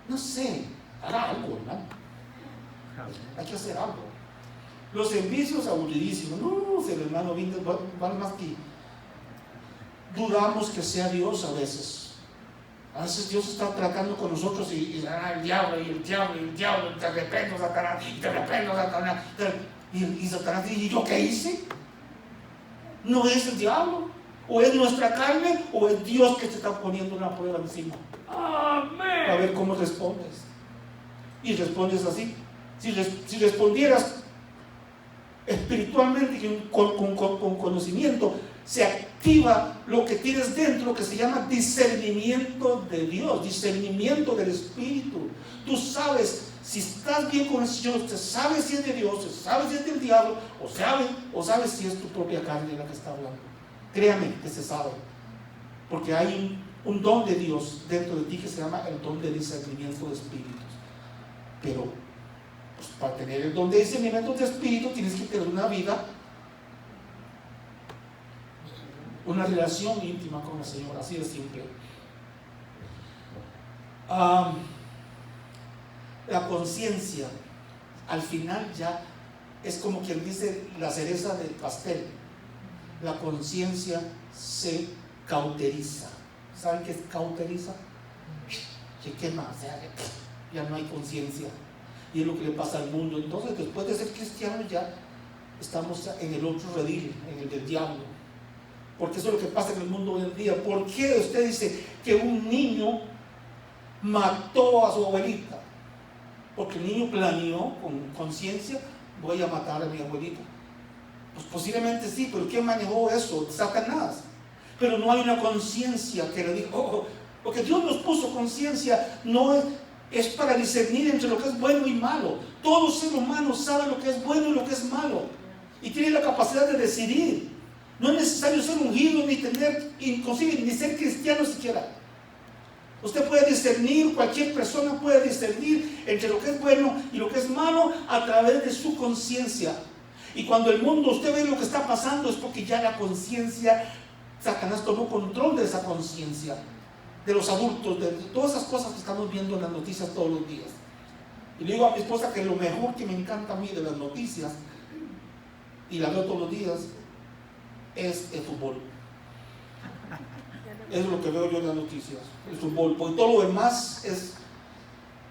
no sé, haga algo, hermano. Hay que hacer algo. Los servicios aburridísimos, no, el hermano van más que dudamos que sea Dios a veces. A veces Dios está tratando con nosotros y el diablo, te reprendo, Satanás, te reprendo, Satanás. Y Satanás dice, ¿y yo qué hice? ¿No es el diablo? ¿O es nuestra carne? ¿O es Dios que te está poniendo una prueba encima? Amén. A ver cómo respondes. Y respondes así. Si respondieras espiritualmente y con conocimiento, se activa lo que tienes dentro, que se llama discernimiento de Dios, discernimiento del Espíritu. Tú sabes si estás bien con el Señor, usted sabe si es de Dios, sabe si es del diablo, o sabe si es tu propia carne la que está hablando. Créame que se sabe, porque hay un don de Dios dentro de ti que se llama el don de discernimiento de espíritus. Pero pues, para tener el don de discernimiento de espíritu tienes que tener una vida, una relación íntima con el Señor, así de simple. La conciencia al final ya es como quien dice la cereza del pastel. La conciencia se cauteriza. ¿Saben qué es cauteriza? Se quema, o sea, ya no hay conciencia. Y es lo que le pasa al mundo. Entonces, después de ser cristianos, ya estamos en el otro redil, en el del diablo. Porque eso es lo que pasa en el mundo hoy en día. ¿Por qué usted dice que un niño mató a su abuelita? Porque el niño planeó con conciencia, voy a matar a mi abuelita. Pues posiblemente sí, pero ¿quién manejó eso? Satanás. Pero no hay una conciencia que le dijo, porque Dios nos puso conciencia, no es para discernir entre lo que es bueno y malo. Todo ser humano sabe lo que es bueno y lo que es malo, y tiene la capacidad de decidir. No es necesario ser ungido, ni tener, inclusive ni ser cristiano siquiera. Usted puede discernir, cualquier persona puede discernir entre lo que es bueno y lo que es malo a través de su conciencia. Y cuando el mundo, usted ve lo que está pasando, es porque ya la conciencia, Satanás tomó control de esa conciencia, de los adultos, de todas esas cosas que estamos viendo en las noticias todos los días. Y le digo a mi esposa que lo mejor que me encanta a mí de las noticias, y la veo todos los días, es el fútbol. Es lo que veo yo en las noticias, el fútbol, porque todo lo demás es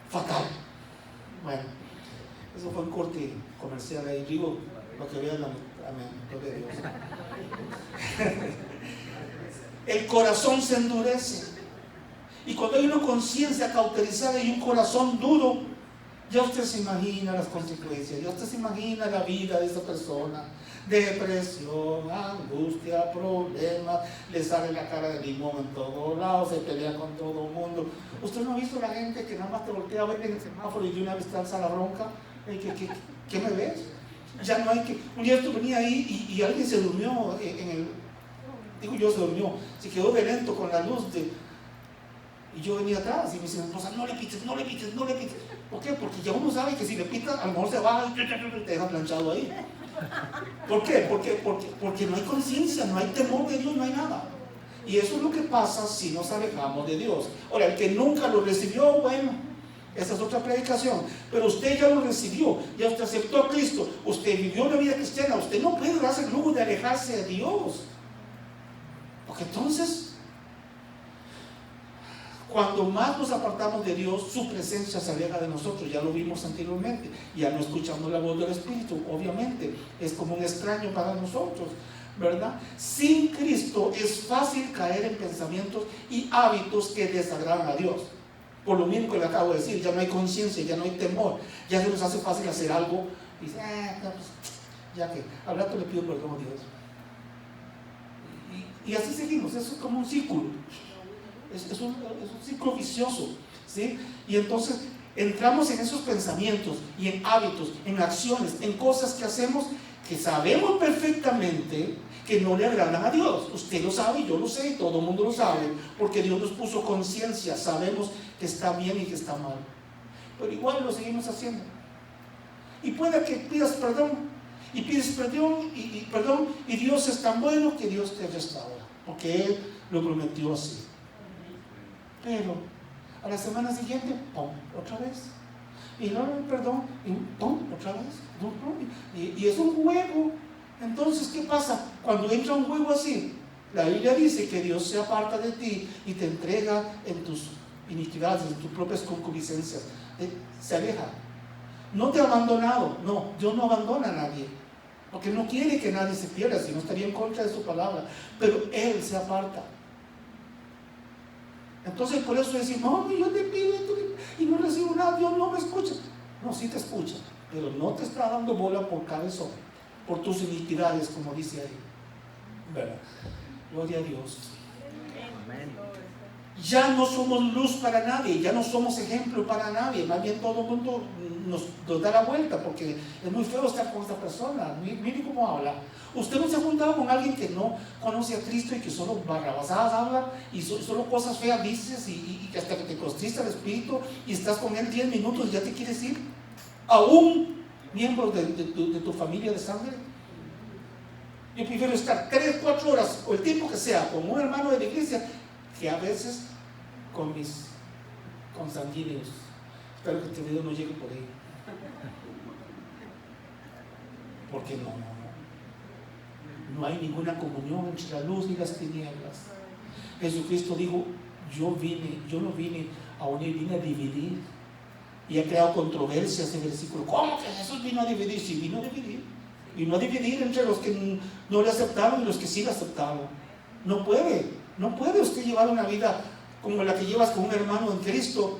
fatal. Bueno, eso fue un corte comercial ahí. Digo, Lo que vean, amén, gloria a Dios. El corazón se endurece. Y cuando hay una conciencia cauterizada y un corazón duro, ya usted se imagina las consecuencias, ya usted se imagina la vida de esa persona. Depresión, angustia, problemas, le sale la cara de limón en todos lados, se pelea con todo el mundo. ¿Usted no ha visto la gente que nada más te voltea a ver en el semáforo y de una vez te alza la bronca? ¿Qué me ves? Ya no hay que... Un día esto venía ahí y alguien se durmió se durmió, se quedó de lento con la luz y yo venía atrás y me dice, no le pites. ¿Por qué? Porque ya uno sabe que si le pitas, a lo mejor se baja y te deja planchado ahí. ¿Por qué? Porque no hay conciencia, no hay temor de Dios, no hay nada. Y eso es lo que pasa si nos alejamos de Dios. Ahora, el que nunca lo recibió, bueno, esa es otra predicación. Pero usted ya lo recibió, ya usted aceptó a Cristo, usted vivió una vida cristiana, usted no puede darse el lujo de alejarse de Dios. Porque entonces, cuando más nos apartamos de Dios, su presencia se aleja de nosotros. Ya lo vimos anteriormente. Ya no escuchamos la voz del Espíritu, obviamente. Es como un extraño para nosotros, ¿verdad? Sin Cristo es fácil caer en pensamientos y hábitos que desagradan a Dios. Por lo mismo que le acabo de decir, ya no hay conciencia, ya no hay temor. Ya se nos hace fácil hacer algo. Y dice, pues, ya que al rato le pido perdón a Dios. Y así seguimos. Eso es como un círculo. Es un ciclo vicioso, ¿sí? Y entonces entramos en esos pensamientos y en hábitos, en acciones, en cosas que hacemos que sabemos perfectamente que no le agradan a Dios. Usted lo sabe, yo lo sé, y todo el mundo lo sabe, porque Dios nos puso conciencia, sabemos que está bien y que está mal, pero igual lo seguimos haciendo. Y puede que pidas perdón, y pides perdón, y Dios es tan bueno que Dios te restaura, porque Él lo prometió así. Pero a la semana siguiente, ¡pum!, otra vez. Y no, perdón, y ¡pum!, otra vez. Y es un juego. Entonces, ¿qué pasa? Cuando entra un juego así, la Biblia dice que Dios se aparta de ti y te entrega en tus iniquidades, en tus propias concupiscencias. Se aleja. No te ha abandonado. No, Dios no abandona a nadie, porque no quiere que nadie se pierda, si no estaría en contra de su palabra. Pero Él se aparta. Entonces por eso decimos, no, yo te pido y no recibo nada, Dios no me escucha. No, sí te escucha, pero no te está dando bola por cabezón, por tus iniquidades, como dice ahí, ¿verdad? Gloria a Dios. Amén. Ya no somos luz para nadie, ya no somos ejemplo para nadie, más bien todo el mundo nos da la vuelta, porque es muy feo estar con esta persona. Mire cómo habla. Usted no se ha juntado con alguien que no conoce a Cristo y que solo barrabasadas habla y solo cosas feas dices y que hasta que te contrista el espíritu y estás con él 10 minutos y ya te quieres ir, aún miembro de tu familia de sangre. Yo prefiero estar 3, 4 horas o el tiempo que sea con un hermano de la iglesia que a veces con mis consanguíneos. Espero que este video no llegue por ahí, porque no hay ninguna comunión entre la luz y las tinieblas. Jesucristo dijo, yo no vine a unir, vine a dividir, y ha creado controversia ese versículo. ¿Cómo que Jesús vino a dividir? Sí, vino a dividir entre los que no le aceptaron y los que sí le aceptaron. No puede usted llevar una vida como la que llevas con un hermano en Cristo,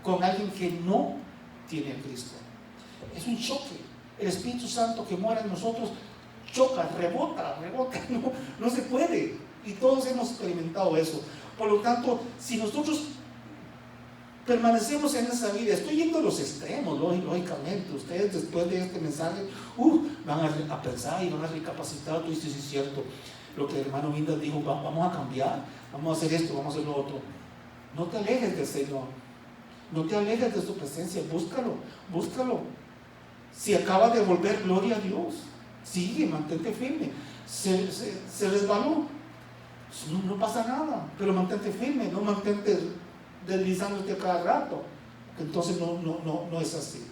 con alguien que no tiene a Cristo. Es un choque. El Espíritu Santo que mora en nosotros choca, rebota, no se puede. Y todos hemos experimentado eso. Por lo tanto, si nosotros permanecemos en esa vida, estoy yendo a los extremos, lógicamente, ustedes después de este mensaje van a pensar y van a recapacitar. Tú dices, sí, es cierto, lo que el hermano Vinda dijo, vamos a cambiar, vamos a hacer esto, vamos a hacer lo otro. No te alejes del Señor, no te alejes de su presencia, búscalo. Si acabas de volver, gloria a Dios, sigue, mantente firme. Se resbaló, no pasa nada, pero mantente firme, no mantente deslizándote a cada rato. Entonces no es así.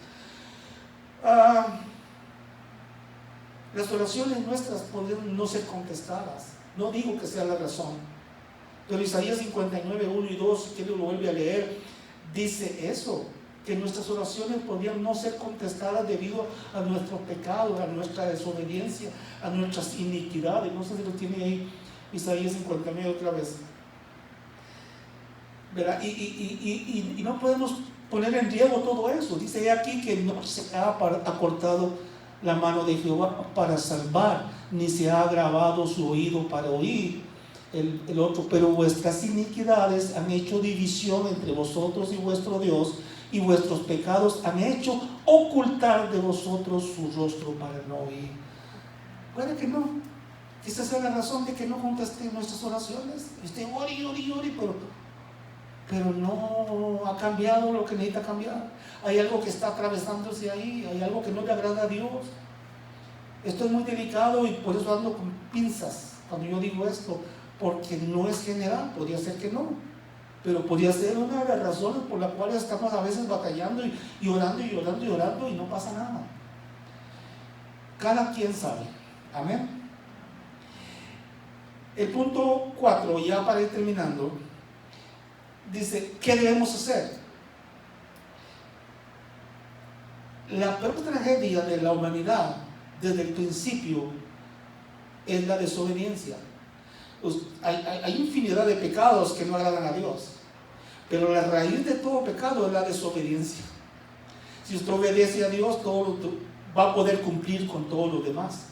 Las oraciones nuestras pueden no ser contestadas. No digo que sea la razón, pero Isaías 59, 1 y 2, que lo vuelve a leer, dice eso. que nuestras oraciones podían no ser contestadas debido a nuestros pecados, a nuestra desobediencia, a nuestras iniquidades. No sé si lo tiene ahí Isaías 59 otra vez, ¿verdad? Y no podemos poner en riesgo todo eso. Dice aquí que no se ha acortado la mano de Jehová para salvar, ni se ha agravado su oído para oír. El otro, pero vuestras iniquidades han hecho división entre vosotros y vuestro Dios, y vuestros pecados han hecho ocultar de vosotros su rostro para no oír. Puede que no, esa sea la razón de que no conteste nuestras oraciones. Usted ore, pero no ha cambiado lo que necesita cambiar. Hay algo que está atravesándose ahí, hay algo que no le agrada a Dios. Esto es muy delicado y por eso ando con pinzas cuando yo digo esto, porque no es general. Podría ser que no, pero podría ser una de las razones por las cuales estamos a veces batallando y orando y no pasa nada. Cada quien sabe. Amén. El punto 4, ya para ir terminando, dice, ¿qué debemos hacer? La peor tragedia de la humanidad desde el principio es la desobediencia. Hay infinidad de pecados que no agradan a Dios, pero la raíz de todo pecado es la desobediencia. Si usted obedece a Dios, va a poder cumplir con todo lo demás,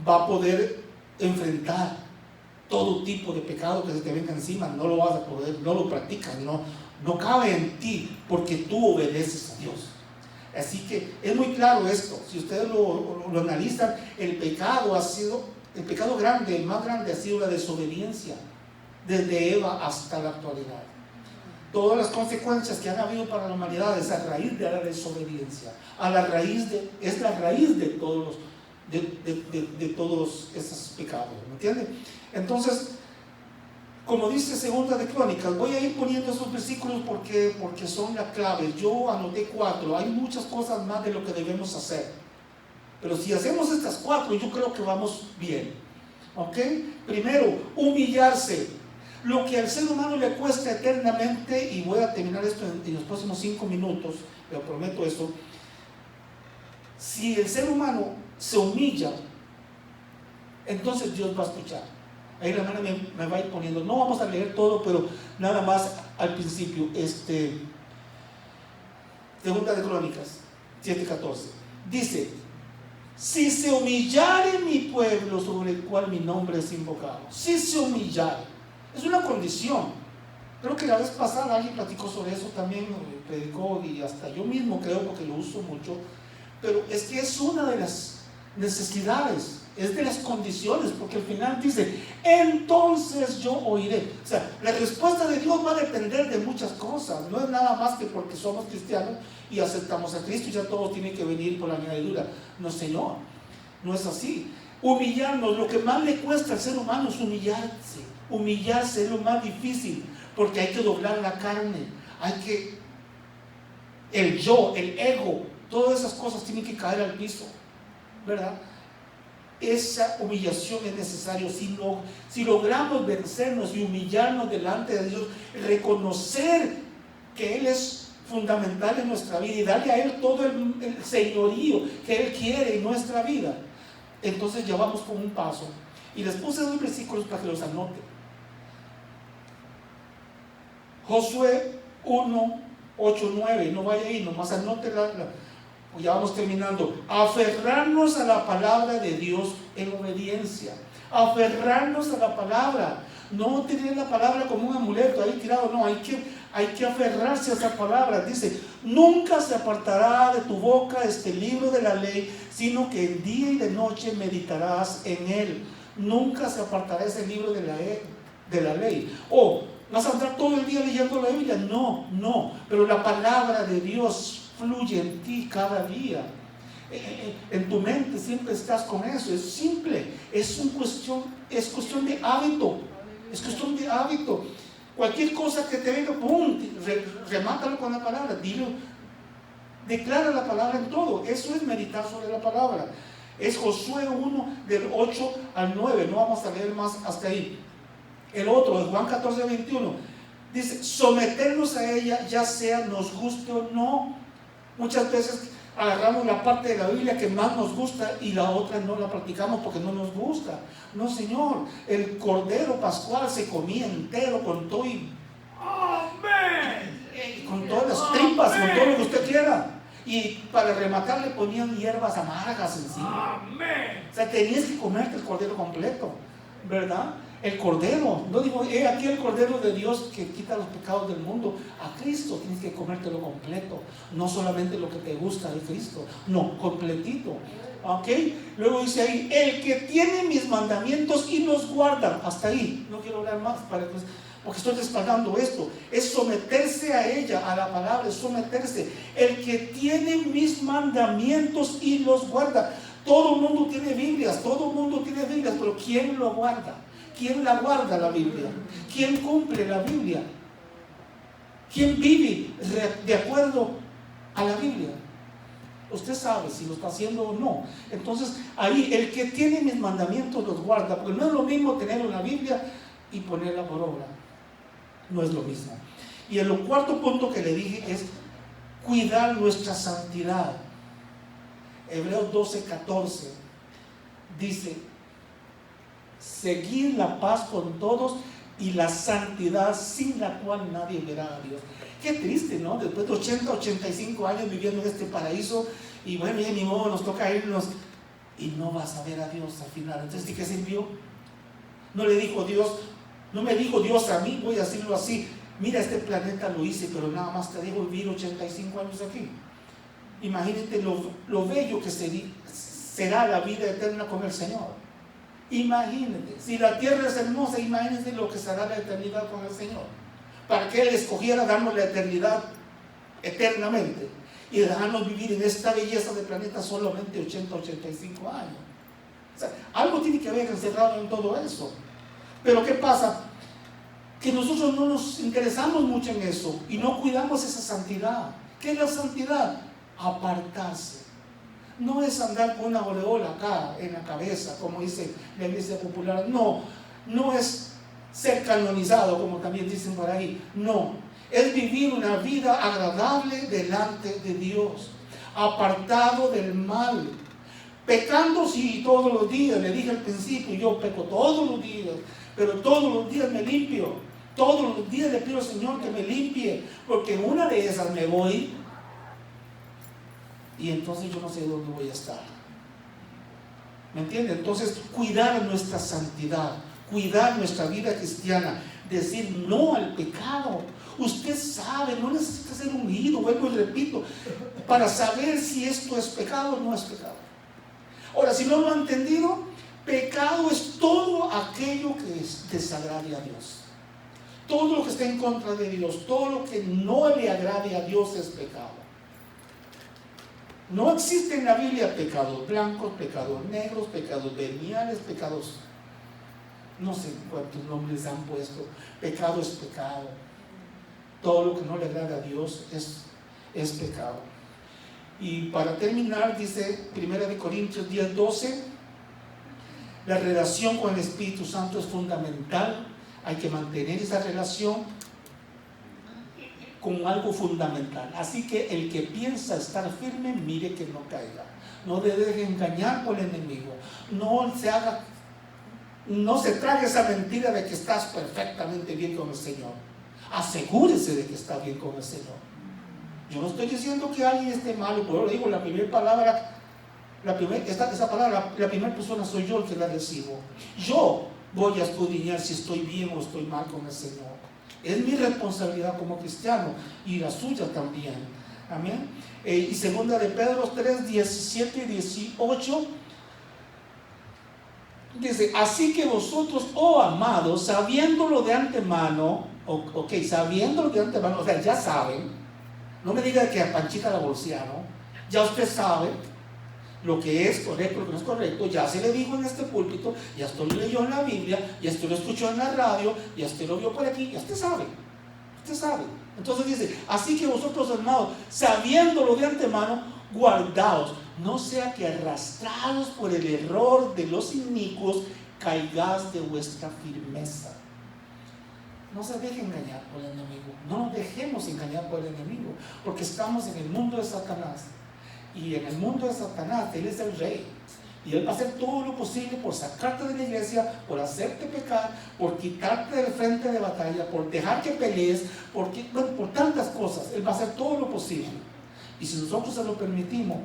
va a poder enfrentar todo tipo de pecado que se te venga encima. No lo vas a poder, no lo practicas, no cabe en ti, porque tú obedeces a Dios. Así que es muy claro esto. Si ustedes lo analizan, el pecado grande, el más grande, ha sido la desobediencia, desde Eva hasta la actualidad. Todas las consecuencias que han habido para la humanidad es a raíz de la desobediencia, es la raíz de todos esos pecados, ¿me entienden? Entonces, como dice Segunda de Crónicas, voy a ir poniendo esos versículos porque son la clave. Yo anoté 4, hay muchas cosas más de lo que debemos hacer, pero si hacemos estas 4, yo creo que vamos bien. ¿Ok? Primero, humillarse. Lo que al ser humano le cuesta eternamente, y voy a terminar esto en los próximos 5 minutos, le prometo eso. Si el ser humano se humilla, entonces Dios va a escuchar. Ahí la hermana me va a ir poniendo, no vamos a leer todo, pero nada más al principio, Segunda de Crónicas 7:14, dice: si se humillare mi pueblo sobre el cual mi nombre es invocado. Si se humillare, es una condición. Creo que la vez pasada alguien platicó sobre eso también, predicó, y hasta yo mismo creo, porque lo uso mucho. Pero es que es una de las necesidades, es de las condiciones, porque al final dice: entonces yo oiré. O sea, la respuesta de Dios va a depender de muchas cosas. No es nada más que porque somos cristianos y aceptamos a Cristo y ya todo tiene que venir por la añadidura. No, Señor, no es así. Humillarnos, lo que más le cuesta al ser humano es humillarse. Humillarse es lo más difícil, porque hay que doblar la carne, el yo, el ego, todas esas cosas tienen que caer al piso, ¿verdad? Esa humillación es necesaria. Si logramos vencernos y humillarnos delante de Dios, reconocer que Él es fundamental en nuestra vida y darle a Él todo el señorío que Él quiere en nuestra vida, entonces ya vamos con un paso. Y les puse 2 versículos para que los anoten. Josué 1, 8, 9, no vaya ahí, nomás anote ya vamos terminando. Aferrarnos a la palabra de Dios en obediencia. Aferrarnos a la palabra. No tener la palabra como un amuleto ahí tirado, no, hay que aferrarse a esa palabra. Dice: nunca se apartará de tu boca este libro de la ley, sino que en día y de noche meditarás en él. Nunca se apartará ese libro de la ley. ¿Vas a andar todo el día leyendo la Biblia? No, pero la palabra de Dios fluye en ti cada día. En tu mente siempre estás con eso. Es simple, es cuestión de hábito. Es cuestión de hábito. Cualquier cosa que te venga, ¡pum!, remátalo con la palabra. Dilo, declara la palabra en todo. Eso es meditar sobre la palabra. Es Josué 1, del 8 al 9. No vamos a leer más hasta ahí. El otro, de Juan 14, 21. Dice, someternos a ella, ya sea nos guste o no. Muchas veces agarramos la parte de la Biblia que más nos gusta y la otra no la practicamos porque no nos gusta. No, Señor, el cordero pascual se comía entero con todo y con todas las tripas, con todo lo que usted quiera. Y para rematar le ponían hierbas amargas encima. O sea, tenías que comerte el cordero completo, ¿verdad? El cordero, no digo, aquí el cordero de Dios que quita los pecados del mundo. A Cristo tienes que comértelo completo, no solamente lo que te gusta de Cristo, no, completito. ¿Ok? Luego dice ahí, el que tiene mis mandamientos y los guarda. Hasta ahí, no quiero hablar más porque estoy respaldando esto. Es someterse a ella, a la palabra, es someterse. El que tiene mis mandamientos y los guarda. Todo el mundo tiene Biblias, pero ¿quién lo guarda? ¿Quién la guarda la Biblia? ¿Quién cumple la Biblia? ¿Quién vive de acuerdo a la Biblia? Usted sabe si lo está haciendo o no. Entonces, ahí el que tiene mis mandamientos los guarda, porque no es lo mismo tener una Biblia y ponerla por obra. No es lo mismo. Y el cuarto punto que le dije es cuidar nuestra santidad. Hebreos 12:14 dice: seguir la paz con todos y la santidad sin la cual nadie verá a Dios. Qué triste, ¿no? Después de 80, 85 años viviendo en este paraíso, y bueno, ya ni modo, nos toca irnos y no vas a ver a Dios al final. Entonces, ¿de qué sirvió? No le dijo Dios, no me dijo Dios a mí, voy a decirlo así: mira, este planeta lo hice, pero nada más te dejo vivir 85 años aquí. Imagínate lo bello que será la vida eterna con el Señor. Imagínate, si la tierra es hermosa, imagínense lo que será la eternidad con el Señor. Para que Él escogiera darnos la eternidad eternamente y dejarnos vivir en esta belleza de planeta solamente 80, 85 años. O sea, algo tiene que haber encerrado en todo eso. Pero ¿qué pasa? Que nosotros no nos interesamos mucho en eso y no cuidamos esa santidad. ¿Qué es la santidad? Apartarse. No es andar con una aureola acá en la cabeza, como dice la iglesia popular. No, no es ser canonizado, como también dicen por ahí. No, es vivir una vida agradable delante de Dios, apartado del mal, pecando sí todos los días. Le dije al principio, yo peco todos los días, pero todos los días me limpio. Todos los días le pido al Señor que me limpie, porque en una de esas me voy y entonces yo no sé dónde voy a estar. ¿Me entiende? Entonces, cuidar nuestra santidad, cuidar nuestra vida cristiana, decir no al pecado. Usted sabe, no necesita ser ungido, vuelvo y repito, para saber si esto es pecado o no es pecado. Ahora, si no lo ha entendido, pecado es todo aquello que desagrade a Dios. Todo lo que está en contra de Dios, todo lo que no le agrade a Dios es pecado. No existe en la Biblia pecados blancos, pecados negros, pecados veniales, pecados, no sé cuántos nombres han puesto. Pecado es pecado. Todo lo que no le agrada a Dios es pecado. Y para terminar, dice 1 Corintios 10:12, la relación con el Espíritu Santo es fundamental. Hay que mantener esa relación con algo fundamental. Así que el que piensa estar firme, mire que no caiga. No le deje engañar por el enemigo. No se trague esa mentira de que estás perfectamente bien con el Señor. Asegúrese de que está bien con el Señor. Yo no estoy diciendo que alguien esté malo, pero lo digo, la primera palabra, esa palabra, la primera persona soy yo el que la recibo. Yo voy a escudriñar si estoy bien o estoy mal con el Señor. Es mi responsabilidad como cristiano y la suya también. Amén. Y segunda de Pedro 3, 17 y 18 dice: así que vosotros, oh amados, sabiéndolo de antemano, sabiéndolo de antemano, o sea, ya saben, no me diga que a Panchita la bolsearon, ya usted sabe lo que es correcto, lo que no es correcto, ya se le dijo en este púlpito, ya usted lo leyó en la Biblia, ya usted lo escuchó en la radio, ya usted lo vio por aquí, ya usted sabe. Entonces dice: así que vosotros, hermanos, sabiéndolo de antemano, guardaos, no sea que arrastrados por el error de los inicuos, caigáis de vuestra firmeza. No se deje engañar por el enemigo. No nos dejemos engañar por el enemigo, porque estamos en el mundo de Satanás. Y en el mundo de Satanás, él es el rey. Y él va a hacer todo lo posible por sacarte de la iglesia, por hacerte pecar, por quitarte del frente de batalla, por dejar que pelees, por tantas cosas. Él va a hacer todo lo posible. Y si nosotros se lo permitimos,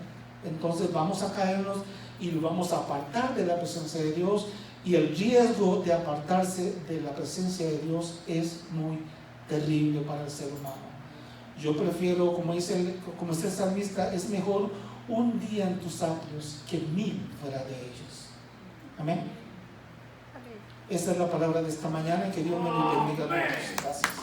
entonces vamos a caernos y lo vamos a apartar de la presencia de Dios. Y el riesgo de apartarse de la presencia de Dios es muy terrible para el ser humano. Yo prefiero, como dice el salmista, es mejor un día en tus atrios que 1000 fuera de ellos. Amén. Esta es la palabra de esta mañana, que Dios me lo bendiga a todos. Gracias.